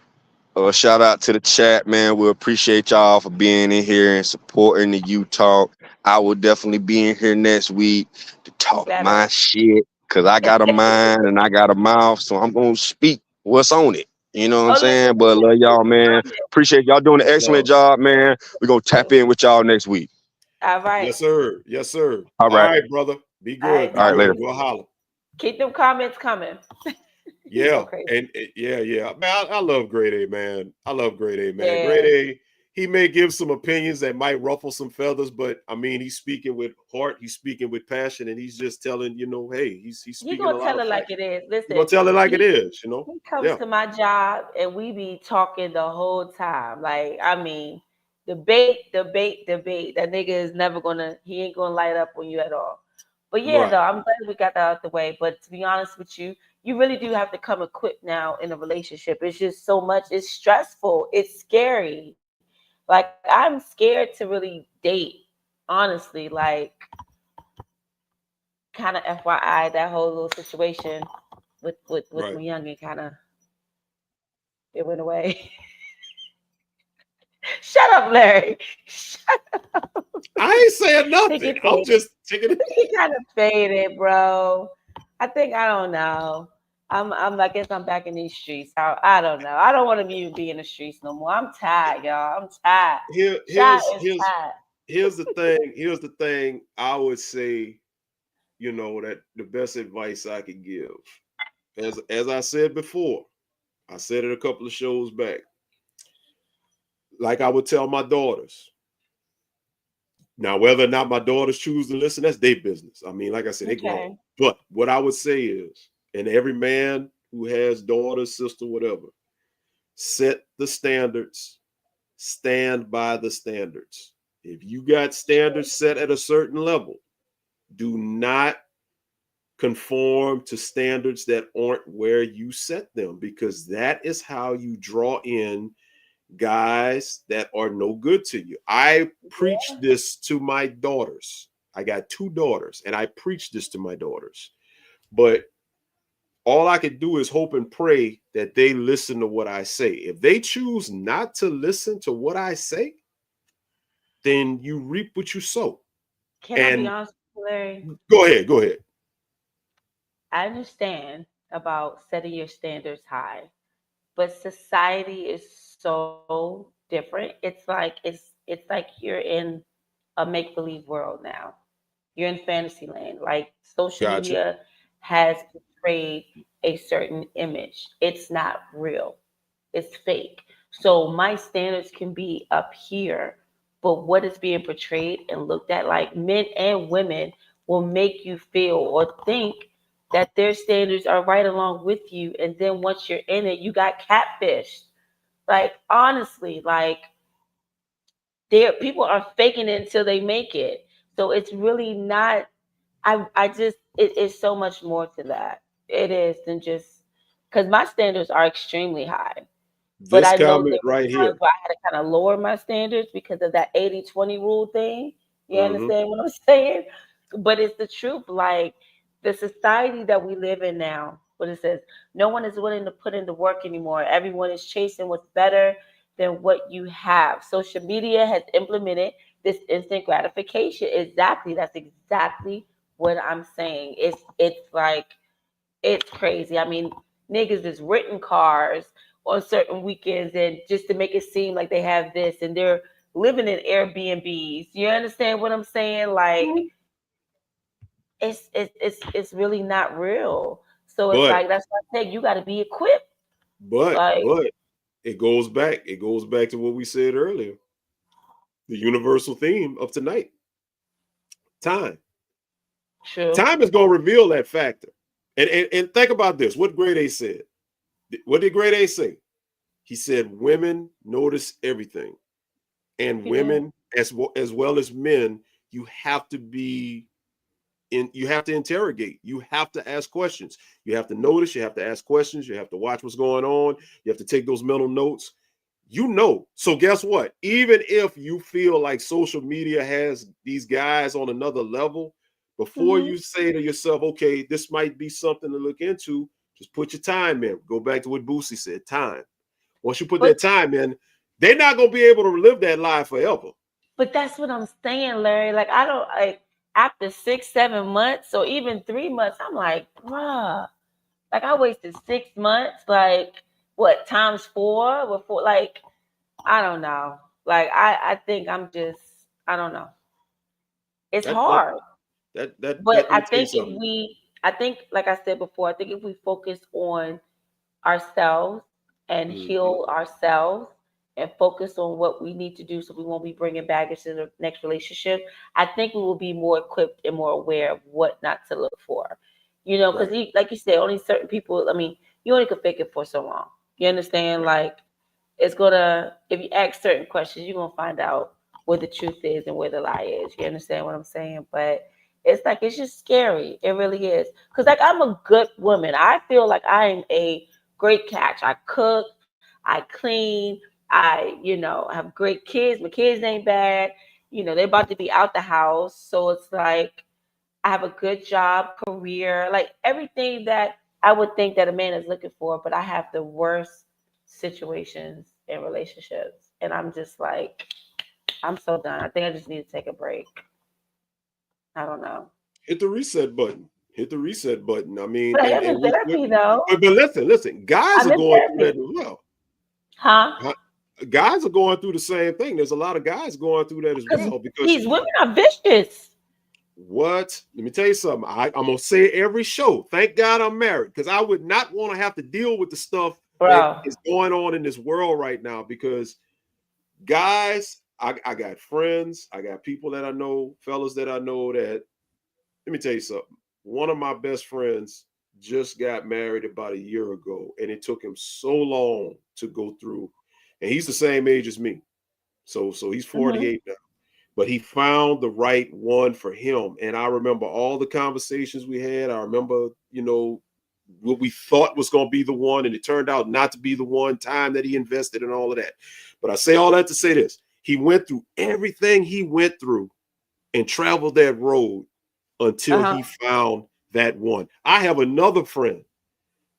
Shout out to the chat, man. We appreciate y'all for being in here and supporting the U Talk. I will definitely be in here next week to talk Better. my shit because I got a mind and I got a mouth, so I'm gonna speak what's on it. You know what I'm Oh, listen, saying? But listen. love Keep y'all, them man. coming. Appreciate y'all doing an Much excellent love. job, man. We're gonna tap in with y'all next week. All right. Yes, sir. Yes, sir. All All right. right, brother. Be All good. right. Be All right, Talk to later. good. you We'll soon. holler. Keep them comments coming. You so Yeah, crazy. and yeah. Man, I love Grade A, man. I love Grade A, man. Grade Yeah. A, he may give some opinions that might ruffle some feathers, but I mean, he's speaking with heart, he's speaking with passion, and he's just telling, hey, he's You speaking a gonna lot tell of it like facts. it is. He's gonna Listen, tell it like it he is, he comes Yeah. to my job and we be talking the whole time. Like, I mean, debate, debate, debate. That nigga is never gonna he ain't gonna light up on you at all. But yeah, Right. though, I'm glad we got that out the way. But to be honest with you, you really do have to come equipped now in a relationship. It's just so much, it's stressful, it's scary. Like, I'm scared to really date, honestly. Like, kind of FYI, that whole little situation with Right. my youngin kind of it went away. Shut up, Larry. Shut I ain't saying I think nothing. it I'm faded. just taking it. I think it kind of faded, bro. I think I don't know. I guess I'm back in these streets. I don't know. I don't want to even be in the streets no more. I'm tired, y'all. I'm tired. Here, Shot here's is here's tired. here's the thing. Here's the thing. I would say, that the best advice I could give, as I said before, I said it a couple of shows back. Like I would tell my daughters. Now, whether or not my daughters choose to listen, that's their business. I mean, like I said, they grown. Okay. But what I would say is, and every man who has daughters, sister, whatever, set the standards, stand by the standards. If you got standards set at a certain level, do not conform to standards that aren't where you set them, because that is how you draw in guys that are no good to you. I preach this to my daughters. I got 2 daughters, and I preach this to my daughters. But all I can do is hope and pray that they listen to what I say. If they choose not to listen to what I say, then you reap what you sow. Can I be honest with you, Larry? Go ahead. I understand about setting your standards high, but society is so different. It's like you're in a make-believe world now. You're in fantasy land. Like social Gotcha. media has portrayed a certain image. It's not real. It's fake. So my standards can be up here, but what is being portrayed and looked at, like men and women, will make you feel or think that their standards are right along with you. And then once you're in it, you got catfished. Like honestly, like there people are faking it until they make it. So it's really not. I just it is so much more to that. It is than just because my standards are extremely high. But This I know comment there were right times here. where I had to kind of lower my standards because of that 80-20 rule thing. You Mhm. understand what I'm saying? But it's the truth. Like the society that we live in now, what it says, no one is willing to put in the work anymore. Everyone is chasing what's better than what you have. Social media has implemented this instant gratification. Exactly. That's exactly what I'm saying. It's like it's crazy. I mean, niggas is renting cars on certain weekends and just to make it seem like they have this and they're living in Airbnbs. You understand what I'm saying? Like it's really not real. So it's But like that's why I said you got to be equipped. but Like but it goes back. It goes back to what we said earlier. The universal theme of tonight. Time. true. Time is going to reveal that factor. And think about this. What Grade A said. What did Grade A say? He said women notice everything. And He did. women, as well as men, you have to be you have to interrogate. You have to ask questions. You have to notice, you have to ask questions, you have to watch what's going on, you have to take those mental notes. So guess what? Even if you feel like social media has these guys on another level, before Mm-hmm. you say to yourself, okay, this might be something to look into, just put your time in. Go back to what Boosie said, time. Once you put But that time in, they're not going to be able to live that life forever. But that's what I'm saying, Larry. Like I don't like after 6-7 months or even 3 months, I'm like, bruh, like I wasted 6 months, like what times four with four, like I don't know. Like I think I'm just I don't know. It's That that hard. that But let me tell you something. I think like I said before, I think if we focus on ourselves and Mhm. heal ourselves and focus on what we need to do so we won't be bringing baggage to the next relationship, I think we will be more equipped and more aware of what not to look for. You know, because Right, like you said, only certain people, I mean, you only can fake it for so long. You understand? right. Like, it's gonna, if you ask certain questions, you're gonna find out where the truth is and where the lie is. You understand what I'm saying? But it's like, it's just scary. It really is. Because, like, I'm a good woman. I feel like I am a great catch. I cook, I clean, have great kids. My kids ain't bad. They're about to be out the house. So it's like I have a good job, career, like everything that I would think that a man is looking for, but I have the worst situations in relationships. And I'm just like, I'm so done. I think I just need to take a break. I don't know. Hit the reset button. Hit the reset button. I mean, But I and am in and we therapy though. but listen, guys I'm are in going through that therapy. as well. Huh? Huh? Guys are going through the same thing. There's a lot of guys going through that as Because well. Because these women are vicious. what? Let me tell you something. I'm gonna say it every show. Thank God I'm married, because I would not want to have to deal with the stuff that Bro. is going on in this world right now. Because guys, I got friends, I got people that I know, fellas that I know that. Let me tell you something. One of my best friends just got married about a year ago, and it took him so long to go through. And he's the same age as me, so he's Hmm. 48 now. but he found the right one for him. And I remember all the conversations we had. I remember, what we thought was going to be the one, and it turned out not to be the one. Time that he invested in all of that. But I say all that to say this: he went through everything he went through and traveled that road until he found that one. I have another friend,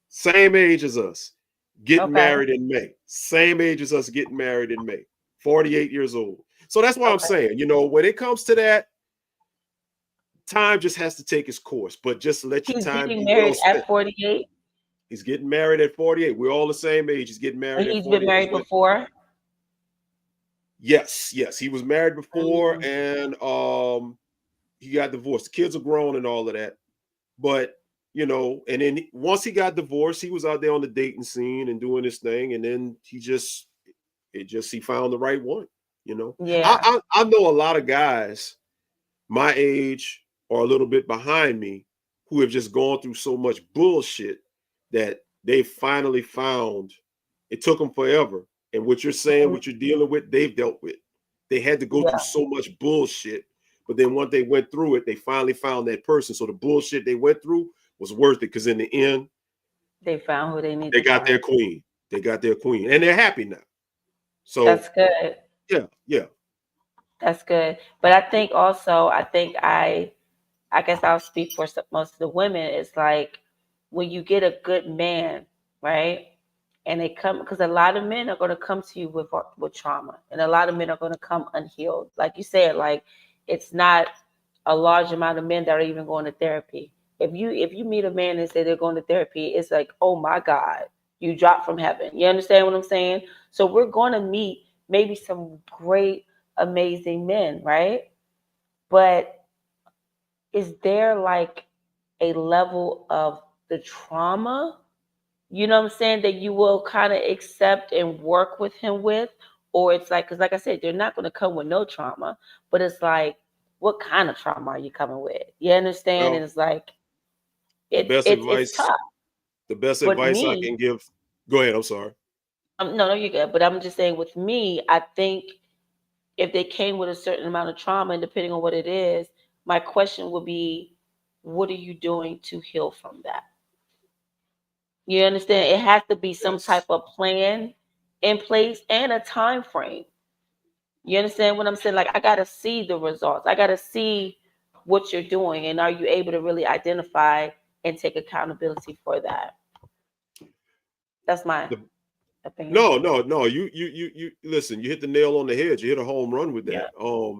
same age as us, getting married in May. Same age as us, getting married in May. 48 years old. So that's why I'm saying, when it comes to that, time just has to take its course. But just let your time be well spent. At 48. He's getting married at 48. We're all the same age. He's getting married at 48. He's been married before? Yes. He was married before, and he got divorced. The kids are grown and all of that. But, and then once he got divorced, he was out there on the dating scene and doing his thing. And then he found the right one, Yeah. I know a lot of guys my age or a little bit behind me who have just gone through so much bullshit that they finally found. It took them forever. And what you're saying, what you're dealing with, they've dealt with. They had to go through so much bullshit. But then once they went through it, they finally found that person. So the bullshit they went through was worth it, because in the end, they found who they needed. They got their queen. They got their queen. And they're happy now. So that's good. Yeah. That's good. But I think also, I guess I'll speak for most of the women. It's like when you get a good man, right? And they come, because a lot of men are going to come to you with trauma, and a lot of men are going to come unhealed. Like you said, like it's not a large amount of men that are even going to therapy. If you meet a man and say they're going to therapy, it's like, oh my God, you dropped from heaven. You understand what I'm saying? So we're going to meet maybe some great, amazing men, right? But is there like a level of the trauma, you know what I'm saying, that you will kind of accept and work with him with? Or it's like, because like I said, they're not going to come with no trauma, but it's like, what kind of trauma are you coming with? You understand? Well, and it's like, it's tough. The best But advice I can give. Go ahead. I'm sorry. No, you're good. But I'm just saying, with me, I think if they came with a certain amount of trauma, and depending on what it is, my question would be, what are you doing to heal from that? You understand? It has to be some type of plan in place and a time frame. You understand what I'm saying? Like, I got to see the results. I got to see what you're doing. And are you able to really identify and take accountability for that? That's my opinion. No. You listen, you hit the nail on the head. You hit a home run with that. Yeah.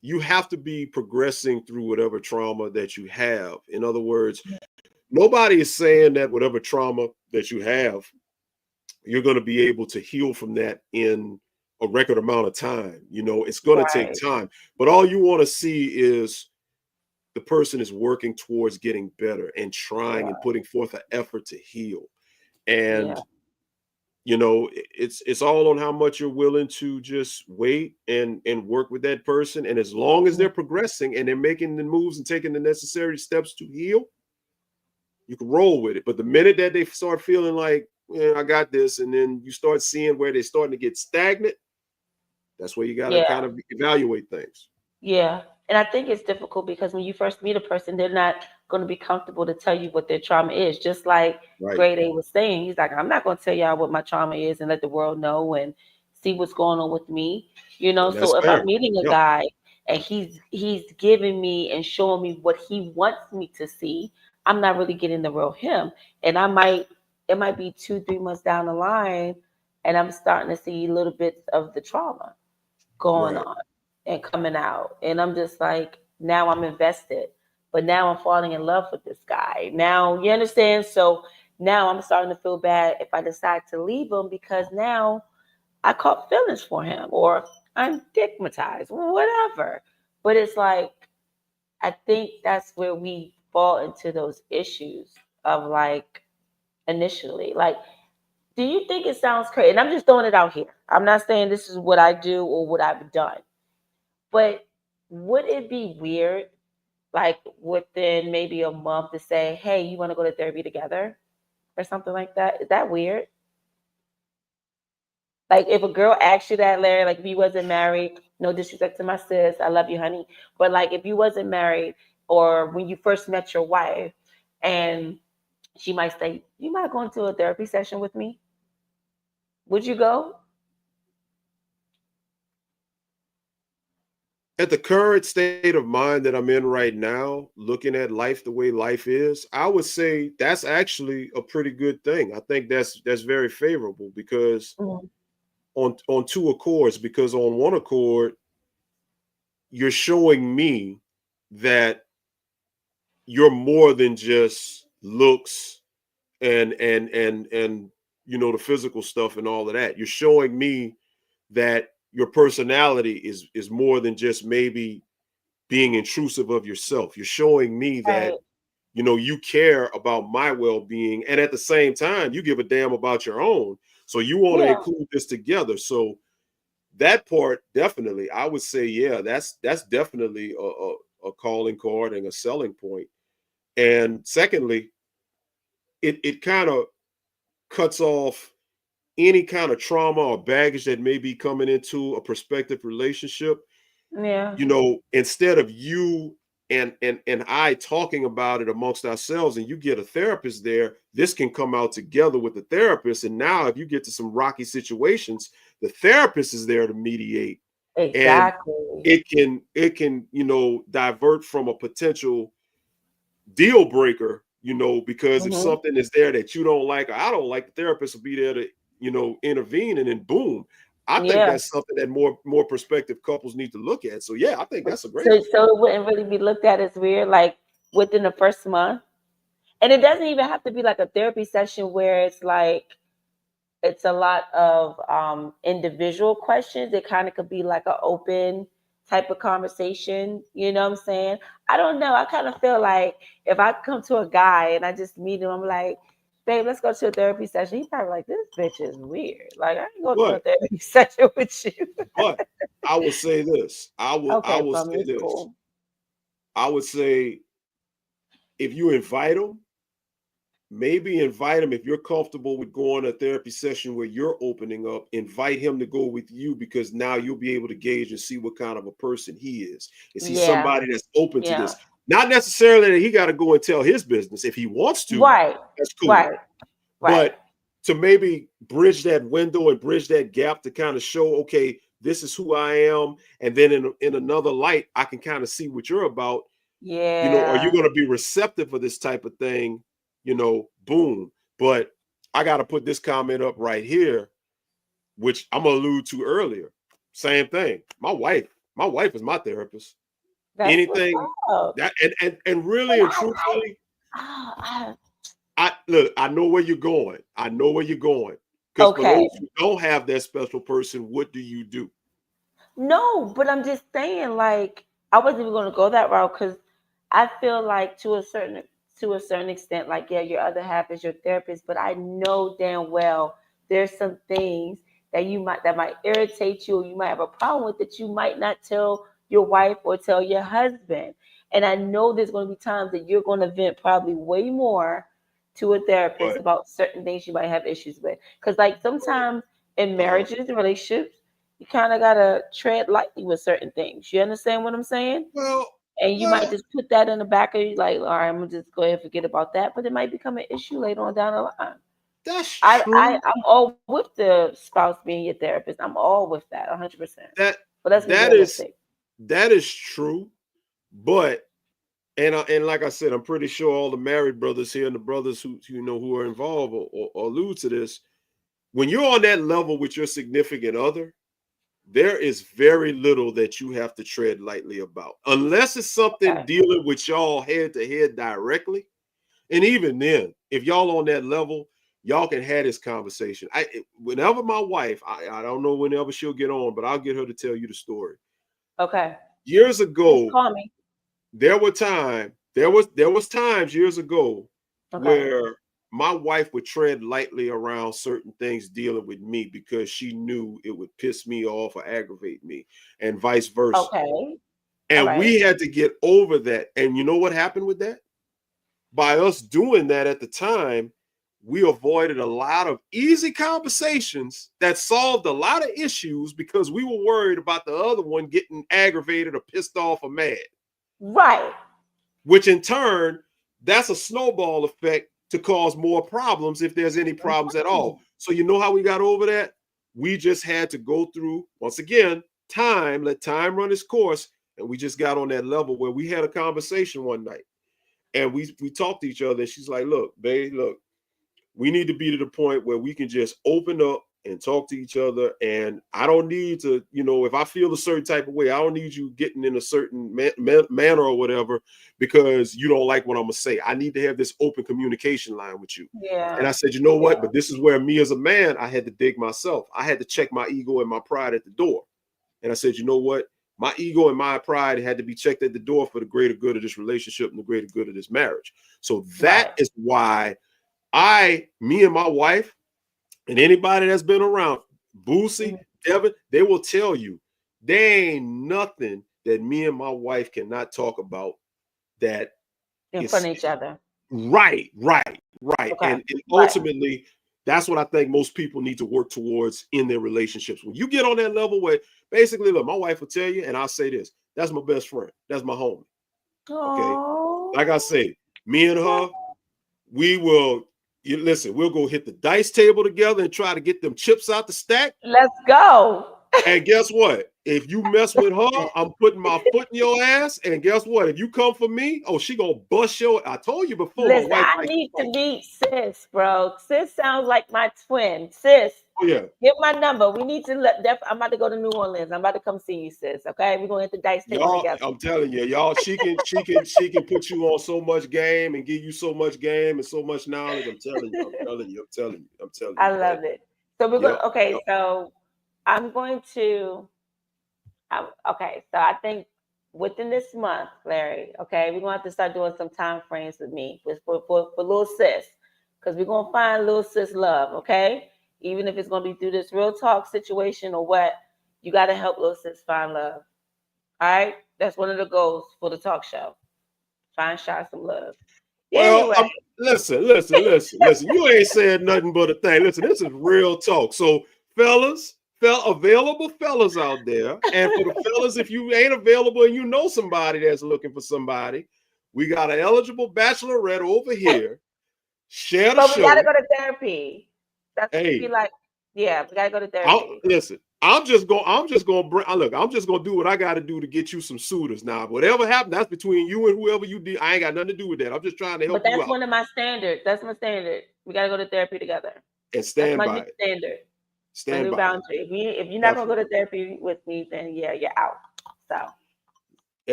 You have to be progressing through whatever trauma that you have. In other words, nobody is saying that whatever trauma that you have, you're going to be able to heal from that in a record amount of time. It's going to take time. But all you want to see is the person is working towards getting better and trying and putting forth an effort to heal. And it's all on how much you're willing to just wait and work with that person. And as long as they're progressing and they're making the moves and taking the necessary steps to heal, you can roll with it. But the minute that they start feeling like, I got this, and then you start seeing where they're starting to get stagnant, that's where you got to kind of evaluate things. Yeah. And I think it's difficult because when you first meet a person, they're not going to be comfortable to tell you what their trauma is. Just like Grade A was saying, he's like, I'm not going to tell y'all what my trauma is and let the world know and see what's going on with me. So if I'm meeting a guy and he's giving me and showing me what he wants me to see, I'm not really getting the real him. And it might be 2-3 months down the line, and I'm starting to see little bits of the trauma going on and coming out. And I'm just like, now I'm invested, but now I'm falling in love with this guy. Now, you understand? So now I'm starting to feel bad if I decide to leave him, because now I caught feelings for him, or I'm stigmatized, whatever. But it's like, I think that's where we fall into those issues of like, initially, like, do you think it sounds crazy? And I'm just throwing it out here. I'm not saying this is what I do or what I've done, but would it be weird, like within maybe a month, to say, hey, you want to go to therapy together or something like that? Is that weird? Like if a girl asked you that, Larry, like if you wasn't married, No disrespect to my sis. I love you, honey. But like if you wasn't married or when you first met your wife and she might say, you might go into a therapy session with me. Would you go? At the current state of mind that I'm in right now, looking at life the way life is, I would say that's actually a pretty good thing. I think that's very favorable because Mhm. on two accords, because on one accord, you're showing me that you're more than just looks and the physical stuff and all of that. You're showing me that your personality is more than just maybe being intrusive of yourself. You're showing me that Right. you care about my well-being, and at the same time you give a damn about your own, so you want to Yeah. include this together. So that part, definitely, I would say, yeah, that's definitely a calling card and a selling point. And secondly, it kind of cuts off any kind of trauma or baggage that may be coming into a prospective relationship. Yeah. Instead of you and I talking about it amongst ourselves, and you get a therapist there, this can come out together with the therapist. And now if you get to some rocky situations, the therapist is there to mediate, and Exactly. it can divert from a potential deal breaker, because if Hmm. something is there that you don't like or I don't like, the therapist will be there to intervene, and then boom. I think Yeah. that's something that more prospective couples need to look at. So yeah, I think that's a great So thing. so it wouldn't really be looked at as weird, like within the first month. And it doesn't even have to be like a therapy session where it's like it's a lot of individual questions. It kind of could be like an open type of conversation. You know what I'm saying? I don't know. I kind of feel like if I come to a guy and I just meet him, I'm like, babe, let's go to a therapy session. He's probably like, this bitch is weird. Like, I ain't going to no but therapy session with you. but I will say this. I Okay, will from say it's this. cool. I would say, if you invite them, maybe invite him. If you're comfortable with going to a therapy session where you're opening up, invite him to go with you, because now you'll be able to gauge and see what kind of a person he is. Is he Yeah, somebody that's open to yeah. this? Not necessarily that he got to go and tell his business. If he wants to, Right, that's cool. right, right. But to maybe bridge that window and bridge that gap to kind of show, okay, this is who I am. And then in another light, I can kind of see what you're about. Are you Yeah. going to be receptive for this type of thing? Boom. But I got to put this comment up right here, which I'm going to allude to earlier. Same thing. My wife is my therapist. That's what's Anything up. that and And really and truthfully, I I know where you're going. I know where you're going. Because for okay. those who don't have that special person, what do you do? No, but I'm just saying, like, I wasn't even gonna go that route because I feel like to a certain extent, like, yeah, your other half is your therapist, but I know damn well there's some things that might irritate you or you might have a problem with that you might not tell your wife or tell your husband. And I know there's gonna be times that you're gonna vent probably way more to a therapist But about certain things you might have issues with. Because like sometimes in uh, marriages and relationships you kind of gotta tread lightly with certain things. You understand what I'm saying? well, And you might well, just put that in the back of you, like, all right, I'm gonna just go ahead and forget about that. But it might become an issue later on down the line. that's I true. I'm all with the spouse being your therapist. I'm all with that, 100%. That But let's be that is realistic. that is true. But and like I said, I'm pretty sure all the married brothers here and the brothers who are involved or allude to this. When you're on that level with your significant other, there is very little that you have to tread lightly about, unless it's something Okay. dealing with y'all head to head directly. And even then, if y'all on that level, y'all can have this conversation. Whenever my wife, I don't know whenever she'll get on, but I'll get her to tell you the story. Okay. Years Just ago, call me. there was times years ago Okay. where my wife would tread lightly around certain things dealing with me because she knew it would piss me off or aggravate me, and vice versa. Okay. All And right. we had to get over that. And you know what happened with that? By us doing that at the time, we avoided a lot of easy conversations that solved a lot of issues because we were worried about the other one getting aggravated or pissed off or mad. Right. Which in turn, that's a snowball effect to cause more problems if there's any problems at all. So you know how we got over that? We just had to go through, once again, time, let time run its course. And we just got on that level where we had a conversation one night. And we talked to each other. And she's like, look, babe, look, we need to be to the point where we can just open up and talk to each other. And I don't need to, you know, if I feel a certain type of way, I don't need you getting in a certain manner or whatever, because you don't like what I'm going to say. I need to have this open communication line with you. Yeah. And I said, you know what? But this is where me as a man, I had to dig myself. I had to check my ego and my pride at the door. And I said, you know what? My ego and my pride had to be checked at the door for the greater good of this relationship and the greater good of this marriage. So that is why me and my wife, and anybody that's been around, Boosie, Devin, they will tell you there ain't nothing that me and my wife cannot talk about that in front of each other. Right. Okay. And ultimately, that's what I think most people need to work towards in their relationships. When you get on that level where basically, look, my wife will tell you, and I'll say this, that's my best friend. That's my homie. Okay. Like I say, me and her, we'll go hit the dice table together and try to get them chips out the stack. Let's go. And guess what? If you mess with her, I'm putting my foot in your ass. And guess what? If you come for me, she gonna bust your. I told you before. Listen, I need to meet Sis, bro. Sis sounds like my twin. Sis. Oh yeah. Get my number. We need to I'm about to go to New Orleans. I'm about to come see you, Sis. Okay, we're gonna hit the dice table together. I'm telling you, y'all. She can put you on so much game and give you so much game and so much knowledge. I'm telling you. I love it. So we're going. Okay, so I'm going to. Okay, so I think within this month, Larry. Okay, we're gonna have to start doing some time frames with me for little sis, because we're gonna find little sis love. Okay. Even if it's going to be through this real talk situation or what, you got to help little sis find love. All right? That's one of the goals for the talk show. Find Shy some love. Well, anyway. Listen. You ain't said nothing but a thing. Listen, this is real talk. So, available fellas out there, and for the fellas, if you ain't available and you know somebody that's looking for somebody, we got an eligible bachelorette over here. Share the show. We got to go to therapy. That's be like, we gotta go to therapy. Listen, I'm just gonna do what I gotta do to get you some suitors. Now, whatever happened, that's between you and whoever you did. I ain't got nothing to do with that. I'm just trying to help you out. But that's one of my standards. That's my standard. We gotta go to therapy together. And stand that's by my new standard. Stand my new by boundary. If you're not gonna go to therapy with me, then you're out. So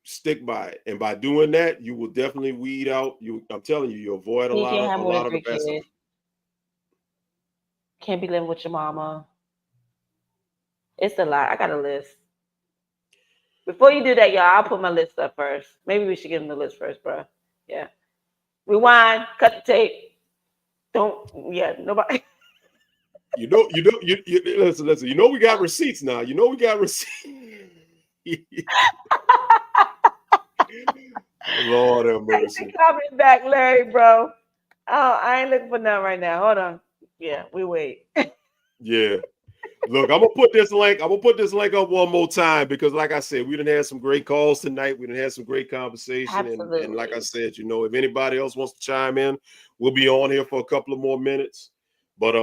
stick by it. And by doing that, you will definitely weed out. I'm telling you, you'll avoid a lot of the bad stuff. Can't be living with your mama. It's a lot. I got a list. Before you do that, y'all, I'll put my list up first. Maybe we should give them the list first, bro. Yeah. Rewind, cut the tape. Nobody. Listen. You know we got receipts now. Lord have mercy. Coming back, Larry, bro. Oh, I ain't looking for none right now. Hold on. Yeah, we wait. Yeah. Look, I'm gonna put this link up one more time because, like I said, we done had some great calls tonight. We done had some great conversation. And like I said, if anybody else wants to chime in, we'll be on here for a couple of more minutes. But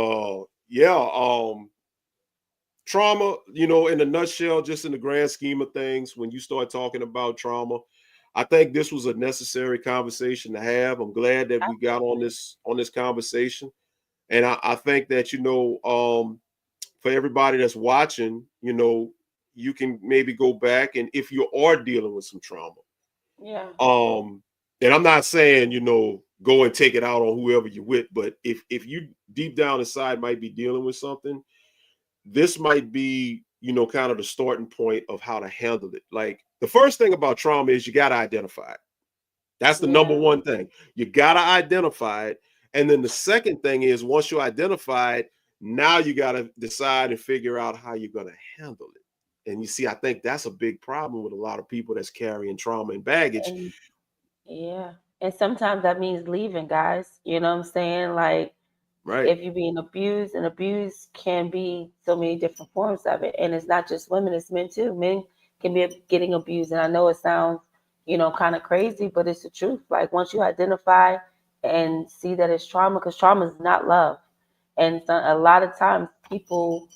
trauma, in a nutshell, just in the grand scheme of things, when you start talking about trauma, I think this was a necessary conversation to have. I'm glad that we got on this conversation. And I think that, for everybody that's watching, you can maybe go back, and if you are dealing with some trauma, and I'm not saying, go and take it out on whoever you're with, but if you deep down inside might be dealing with something, this might be, kind of the starting point of how to handle it. Like, the first thing about trauma is you got to identify it. That's the number one thing. You got to identify it. And then the second thing is, once you identify it, now you got to decide and figure out how you're going to handle it. And you see, I think that's a big problem with a lot of people that's carrying trauma and baggage. And sometimes that means leaving, guys. You know what I'm saying? Like, Right. if you're being abused, and abuse can be so many different forms of it. And it's not just women, it's men too. Men can be getting abused. And I know it sounds, kind of crazy, but it's the truth. Like, once you identify and see that it's trauma, because trauma is not love. And so, a lot of times people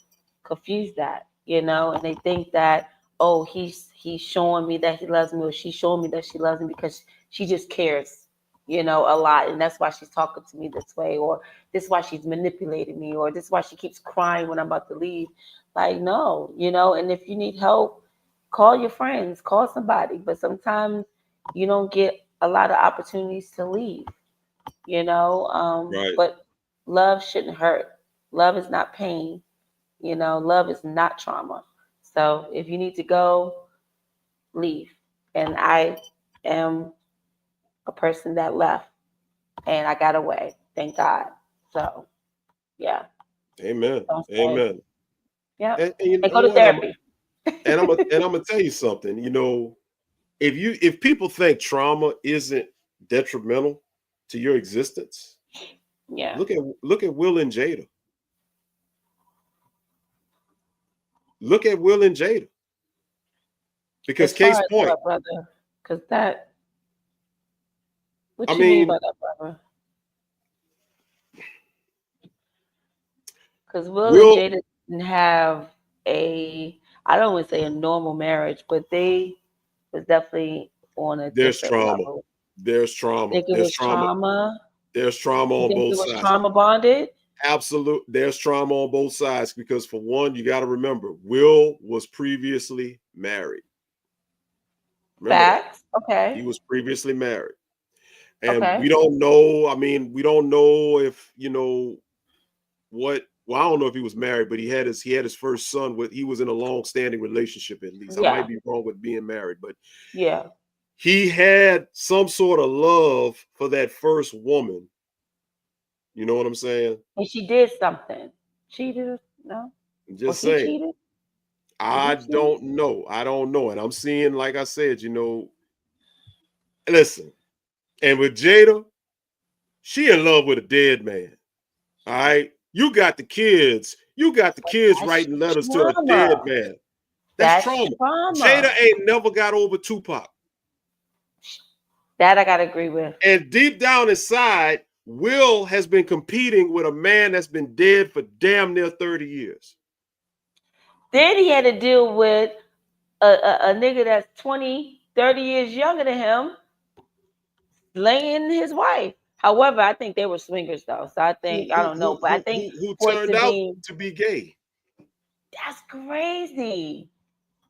confuse that, and they think that, oh, he's showing me that he loves me, or she's showing me that she loves me because she just cares, a lot, and that's why she's talking to me this way, or this is why she's manipulating me, or this is why she keeps crying when I'm about to leave. Like, no, and if you need help, call your friends, call somebody. But sometimes you don't get a lot of opportunities to leave, Right. but love shouldn't hurt. Love is not pain. Love is not trauma. So if you need to go, leave. And I am a person that left, and I got away. Thank God. So, yeah. Amen. Don't stay. Amen. Yeah. And you And know go to what? therapy. I'm gonna tell you something. If people think trauma isn't detrimental to your existence, Yeah. look at Will and Jada. Look at Will and Jada. Because As far case as point, what, brother? Because that, what I you mean mean, by that, brother? Because Will and Will, Jada didn't have I don't want to say a normal marriage, but they was definitely on a there's different trauma. level. There's You trauma. think it There's was trauma. trauma? There's trauma You on think it both was sides. trauma bonded? Absolute. There's trauma on both sides because, for one, you got to remember, Will was previously married. Remember that. Facts. Okay. He was previously married. And Okay. we don't know. I mean, we don't know if what. Well, I don't know if he was married, but he had his first son with. He was in a long-standing relationship at least. I Yeah. might be wrong with being married, but Yeah. he had some sort of love for that first woman. You know what I'm saying? And she did something. Cheated? No. I'm Or just he saying. cheated? I Did he cheat? don't know. I don't know. And I'm seeing, like I said, listen. And with Jada, she in love with a dead man. All right. You got the kids. You got the kids That's writing letters to a trauma. dead man. That's That's trauma. Jada ain't never got over Tupac. That I gotta agree with. And deep down inside, Will has been competing with a man that's been dead for damn near 30 years. Then he had to deal with a nigga that's 20, 30 years younger than him, laying his wife. However, I think they were swingers though. So I think, I don't know, but I think Who for it turned to out be, to be gay. that's crazy.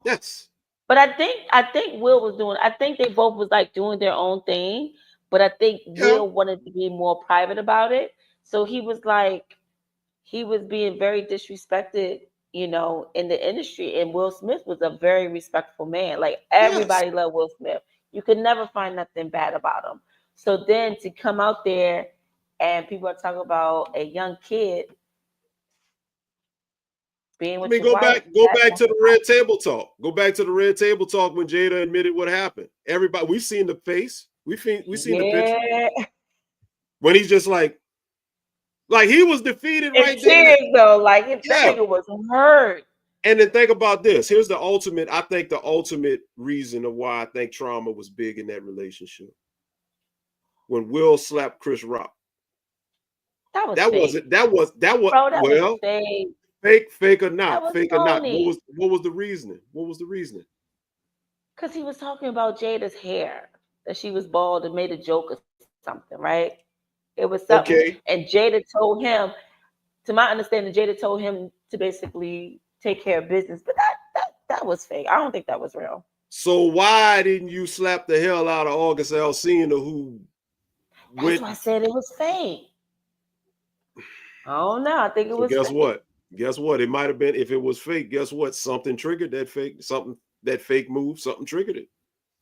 Yes. But I think Will was doing, I think they both was like doing their own thing, but I think Yeah. Will wanted to be more private about it. So he was being very disrespected, in the industry. And Will Smith was a very respectful man. Like, everybody loved Will Smith. You could never find nothing bad about him. So then to come out there and people are talking about a young kid being with your Go wife. back to the red table talk. Go back to the red table talk when Jada admitted what happened. Everybody, we've seen the face. We've seen the picture. When he's just like he was defeated right there. Tears though, like that nigga was hurt. And then think about this. Here's the ultimate reason of why I think trauma was big in that relationship. When Will slapped Chris Rock. That was fake or not. What was the reasoning? Because he was talking about Jada's hair, that she was bald, and made a joke or something, right? It was something. Okay. And Jada told him, to my understanding, Jada told him to basically take care of business. But that was fake. I don't think that was real. So why didn't you slap the hell out of August Alsina, who That's why I said it was fake. I don't know. I think it was fake. Guess what? It might have been, if it was fake, guess what? Something triggered that fake move, something triggered it.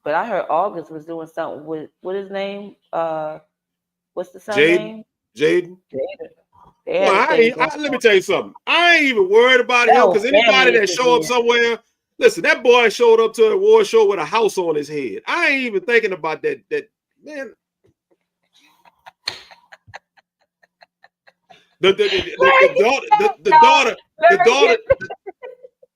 But I heard August was doing something with, what his name? What's the son's Jaden? name? Jaden. Well, let me tell you something. I ain't even worried about him, because anybody that show up somewhere, listen, that boy showed up to an award show with a house on his head. I ain't even thinking about that man. The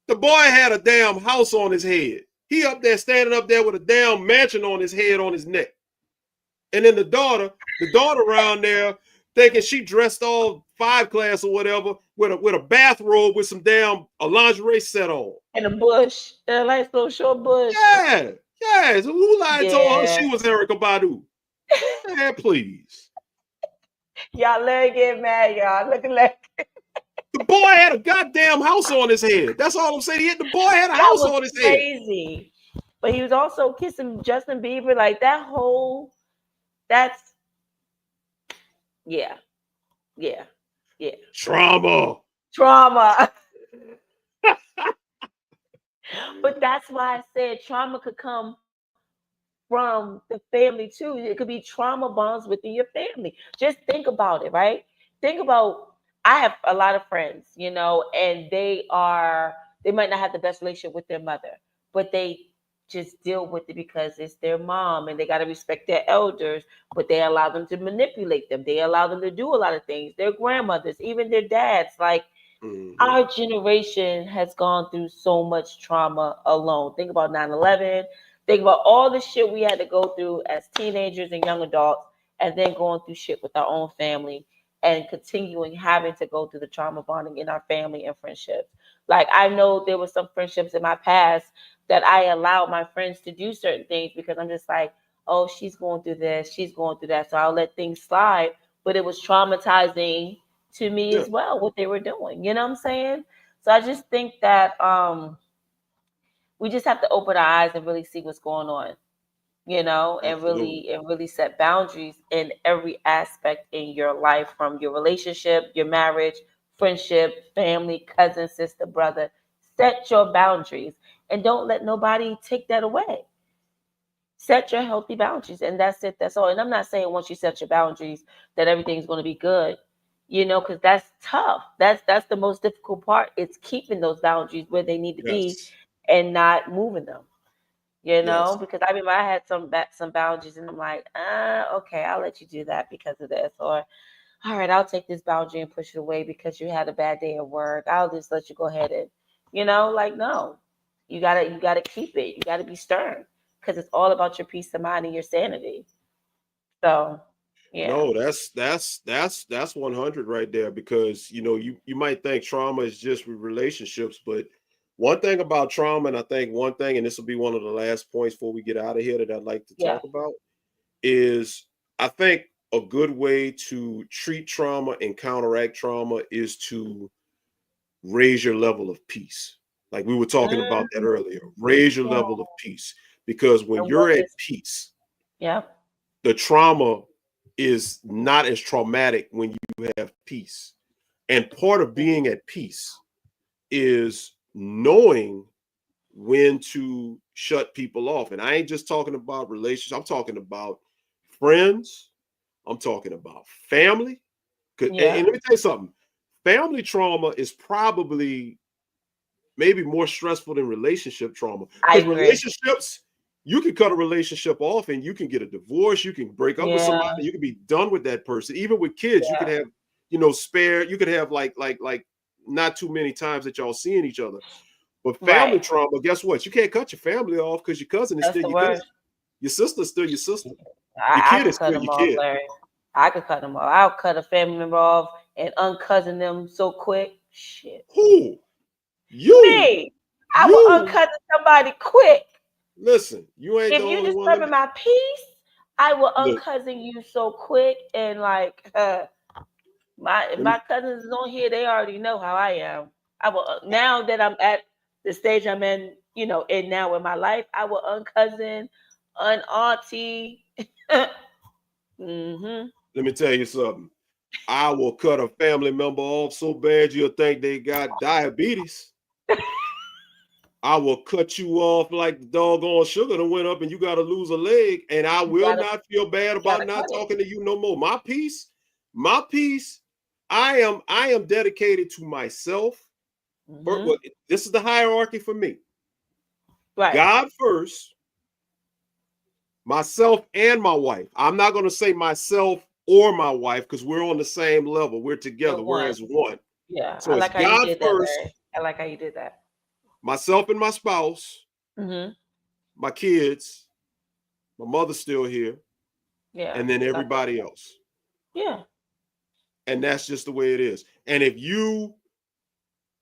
boy had a damn house on his head. He up there standing up there with a damn mansion on his head, on his neck. And then the daughter around there thinking she dressed all 5 class or whatever with a bathrobe with some damn a lingerie set on. And a bush. And a nice little short bush. Yeah. Yeah. So who lied told her she was Erykah Badu? Man, please. Y'all let her get mad, y'all. Look at that. The boy had a goddamn house on his head. That's all I'm saying. The boy had a house on his head. Crazy. But he was also kissing Justin Bieber. Like that whole, that's, yeah. Trauma. But that's why I said trauma could come from the family too. It could be trauma bonds within your family. Just think about it, right? Think about, I have a lot of friends, you know, and they might not have the best relationship with their mother, but they just deal with it because it's their mom and they got to respect their elders, but they allow them to manipulate them. They allow them to do a lot of things. Their grandmothers, even their dads, like our generation has gone through so much trauma alone. Think about 9/11. Think about all the shit we had to go through as teenagers and young adults, and then going through shit with our own family and continuing having to go through the trauma bonding in our family and friendships. Like I know there were some friendships in my past that I allowed my friends to do certain things because I'm just like, oh, she's going through this, she's going through that. So I'll let things slide. But it was traumatizing to me as well, what they were doing. You know what I'm saying? So I just think that we just have to open our eyes and really see what's going on, you know, and really set boundaries in every aspect in your life, from your relationship, your marriage, friendship, family, cousin, sister, brother. Set your boundaries and don't let nobody take that away. Set your healthy boundaries, and that's it. That's all. And I'm not saying once you set your boundaries that everything's going to be good, you know, because that's tough. That's the most difficult part. It's keeping those boundaries where they need to be and not moving them. You know, because I remember I had some boundaries, and I'm like, okay, I'll let you do that because of this, or all right, I'll take this boundary and push it away because you had a bad day at work. I'll just let you go ahead and, you know, like no, you gotta keep it. You gotta be stern because it's all about your peace of mind and your sanity. So, yeah. No, that's 100 right there, because you know you might think trauma is just with relationships, but one thing about trauma, and I think one thing, and this will be one of the last points before we get out of here that I'd like to talk about, is I think a good way to treat trauma and counteract trauma is to raise your level of peace. Like we were talking about that earlier. Raise your level of peace, because when you're at peace, the trauma is not as traumatic when you have peace. And part of being at peace is knowing when to shut people off. And I ain't just talking about relationships. I'm talking about friends. I'm talking about family. And let me tell you something. Family trauma is probably maybe more stressful than relationship trauma. Because relationships, you can cut a relationship off and you can get a divorce. You can break up with somebody. You can be done with that person. Even with kids, you can have, you know, you could have like not too many times that y'all seeing each other. But family trauma, guess what? You can't cut your family off because your cousin is still your cousin. Your sister's still your sister. Your kid is still your kid. I could cut them off. I'll cut a family member off and uncousin them so quick. Shit. Who? You. Me. I will uncousin somebody quick. Listen, you ain't if you disturbing my peace, I will uncousin you so quick. And like my cousins is on here, they already know how I am. I will now that I'm at the stage I'm in, you know, and now in my life, I will uncousin, auntie. Let me tell you something. I will cut a family member off so bad you'll think they got diabetes. I will cut you off like the doggone sugar that went up and you got to lose a leg, and I will not feel bad about not talking to you no more. My peace, I am dedicated to myself. This is the hierarchy for me. Right. God first, myself and my wife. I'm not going to say myself or my wife, because we're on the same level. We're The together. We're one. as one. Yeah, I So it's like how you God did that, first, Larry. I like how you did that. myself and my spouse, Mm-hmm. my kids, my mother's still here, Yeah. and then God bless everybody you. else. Yeah. And that's just the way it is. And if you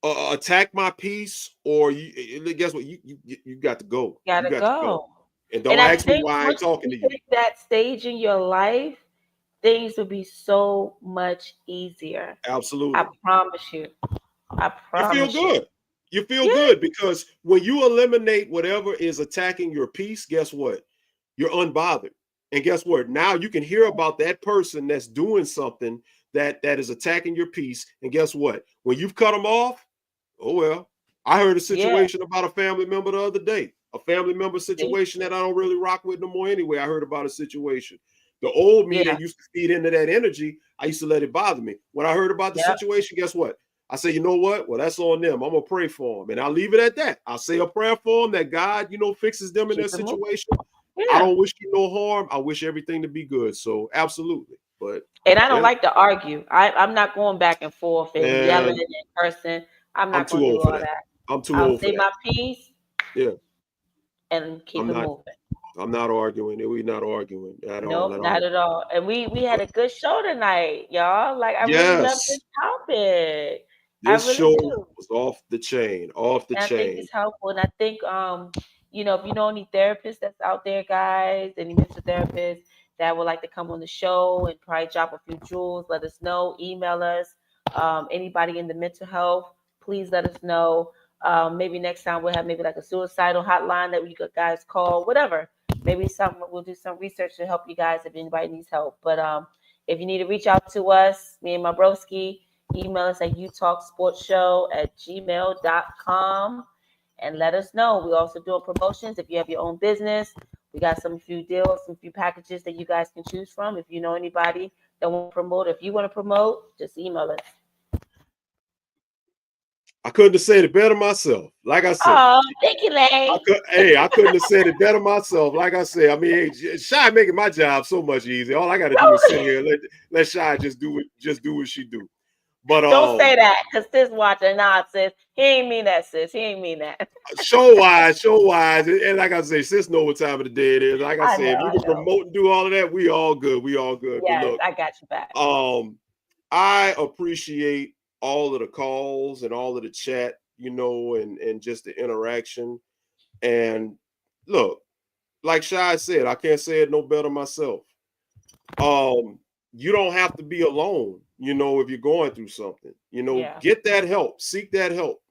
attack my peace, or you guess what, you got to go. You Gotta got to go. go. And don't And I ask me think why I ain't once talking you to you. hit that stage in your life, things will be so much easier. I Absolutely. promise you. I You feel promise you. good. You feel Yeah. good because when you eliminate whatever is attacking your peace, guess what? You're unbothered. And guess what? Now you can hear about that person that's doing something that is attacking your peace. And guess what? When you've cut them off, oh well. I heard a Yeah. situation about a family member the other day. A family member See? situation that I don't really rock with no more anyway. I heard about a situation. The old me Yeah. that used to feed into that energy, I used to let it bother me. When I heard about the Yep. situation, guess what? I say, you know what? Well, that's on them. I'm gonna pray for them, and I'll leave it at that. I'll say a prayer for them that God, fixes them in their Keep it moving. situation. I Yeah. don't wish you no harm. I wish everything to be good. So absolutely, but And I don't yeah, like to argue. I'm not going back and forth and yelling man, and cursing. I'm I'm not too gonna do old for all that. that. I'm too I'll old for say that. my piece Yeah, and keep I'm it not. moving. I'm not arguing. We're not arguing at all. Nope, At not all. at all. And we had a good show tonight, y'all. Like I really love this Yes, topic. I this really show do. was off the chain. Off the And I think chain. it's helpful. And I think if you know any therapists that's out there, guys, any mental therapists that would like to come on the show and probably drop a few jewels, let us know. Email us. Anybody in the mental health, please let us know. Maybe next time we'll have maybe like a suicidal hotline that you guys call, whatever. Maybe we'll do some research to help you guys if anybody needs help. But if you need to reach out to us, me and my broski, email us at utalksportshow@gmail.com and let us know. We're also doing promotions. If you have your own business, we got some few deals, some few packages that you guys can choose from. If you know anybody that want to promote, if you want to promote, just email us. I couldn't have said it better myself. Like I said, Oh, thank you, Larry. I couldn't have said it better myself. Like I said, I mean, hey, Shy making my job so much easier. All I got to do is sit here and let Shy just do what she do. But Don't say that, because sis watching now, sis. He ain't mean that, sis. He ain't mean that. show wise, and like I say, sis know what time of the day it is. Like I I said, if you know. can promote and do all of that, we all good. We all good. But Yes, look, I got you back. I appreciate all of the calls and all of the chat, and just the interaction. And look, like Shy said, I can't say it no better myself. You don't have to be alone, if you're going through something. Yeah. Get that help, seek that help.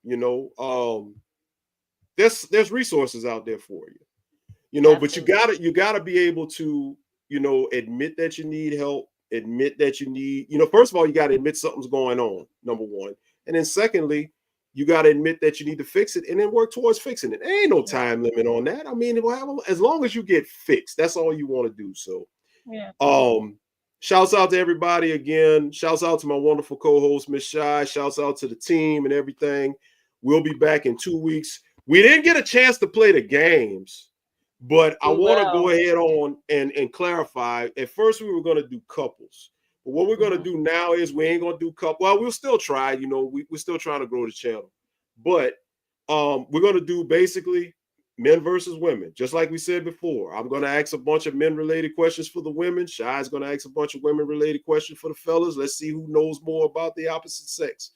There's resources out there for you. But you gotta be able to, admit that you need help, admit that you need, first of all, you gotta admit something's going on, number one. And then secondly, you gotta admit that you need to fix it and then work towards fixing it. There ain't no time limit on that. I mean, as long as you get fixed, that's all you want to do. So Yeah. shouts out to everybody again. Shouts out to my wonderful co-host, Miss Shy. Shouts out to the team and everything. We'll be back in 2 weeks. We didn't get a chance to play the games, but I want to go ahead on and clarify. At first, we were going to do couples. But what we're going to do now is we ain't going to do couple. Well, we'll still try. We're still trying to grow the channel. But we're going to do basically men versus women, just like we said before. I'm going to ask a bunch of men-related questions for the women. Shy's going to ask a bunch of women-related questions for the fellas. Let's see who knows more about the opposite sex.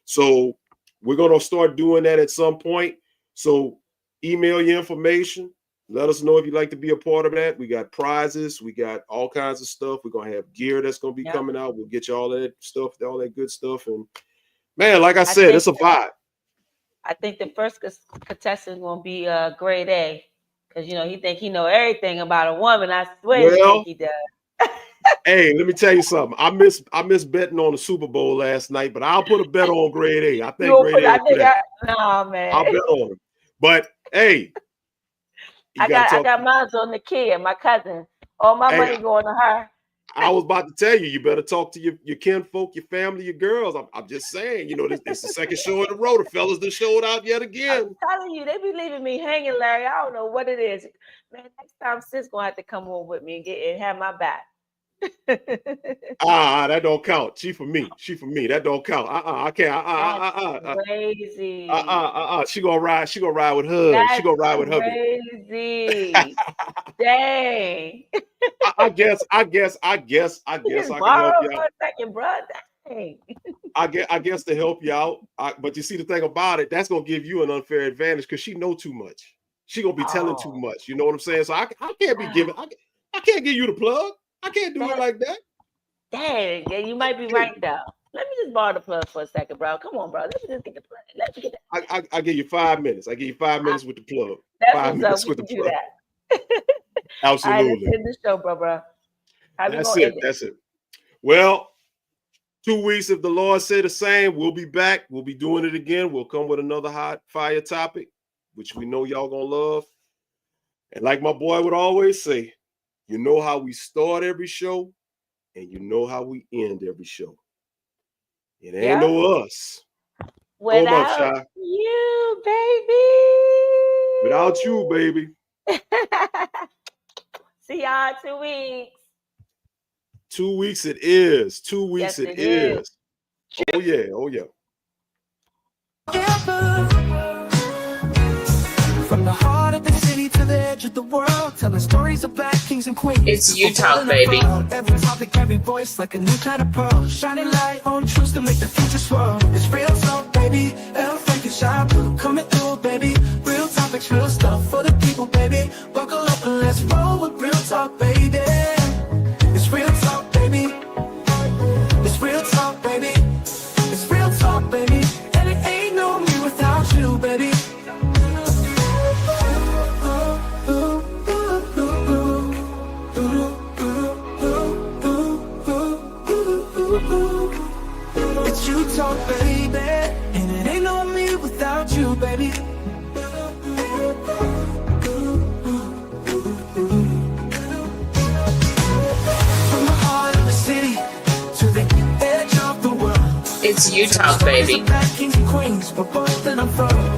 So we're going to start doing that at some point. So email your information. Let us know if you'd like to be a part of that. We got prizes. We got all kinds of stuff. We're going to have gear that's going to be coming out. We'll get you all that stuff, all that good stuff. And man, like I said, it's a vibe. I think the first contestant is going to be grade A, because he think he know everything about a woman. I swear he think he does. Hey, let me tell you something. I miss betting on the Super Bowl last night, but I'll put a bet on grade A. I think grade A. Nah, man. I'll bet on him. But hey, I got mine on the kid, my cousin. All my money going to her. I was about to tell you, you better talk to your kinfolk, your family, your girls. I'm just saying, this is the second show in a row. The fellas done showed out yet again. I'm telling you, they be leaving me hanging, Larry. I don't know what it is. Man, next time sis gonna have to come on with me and have my back. That don't count. She for me. She for me. That don't count. I can't. Crazy. She gonna ride. She gonna ride with her. That's She gonna ride with hubby. crazy. Dang. I guess I can help you Borrow out. for a second, bro. Dang. I guess to help you out. But you see the thing about it, that's gonna give you an unfair advantage because she know too much. She gonna be telling too much. You know what I'm saying? So I can't be giving. I can't give you the plug. I can't do it like that. Dang, yeah, you might be right though. Let me just borrow the plug for a second, bro. Come on, bro. Let me just get the plug. Let me get that. I give you 5 minutes. I give you 5 minutes with the plug. That's 5 what's minutes up. with We the can do plug. that. Absolutely. All right, let's end the show, bro. That's it. That's it. Well, 2 weeks, if the Lord say the same, we'll be back. We'll be doing it again. We'll come with another hot fire topic, which we know y'all gonna love. And like my boy would always say, you know how we start every show, and you know how we end every show. It ain't no us. Without you, baby. Without you, baby. See y'all in 2 weeks. 2 weeks it is. 2 weeks Yes, it it is. Oh yeah. Oh yeah. From the heart of the city to the edge of the world, telling stories of black kings and queens. It's Utah, baby. Every topic, every voice like a new kind of pearl. Shining light on truths to make the future swirl. It's real talk, baby. El Frank and Shy Blue coming through, baby. Real topics, real stuff for the people, baby. Buckle up and let's roll with real talk, baby. It's real talk, baby. It's real talk, baby. It's real talk, baby. And it ain't no me without you, baby. It's you talk, baby, and it ain't no me without you, baby. From the heart of the city to the edge of the world, It's Utah, baby. black kings and queens, but both in a furrow.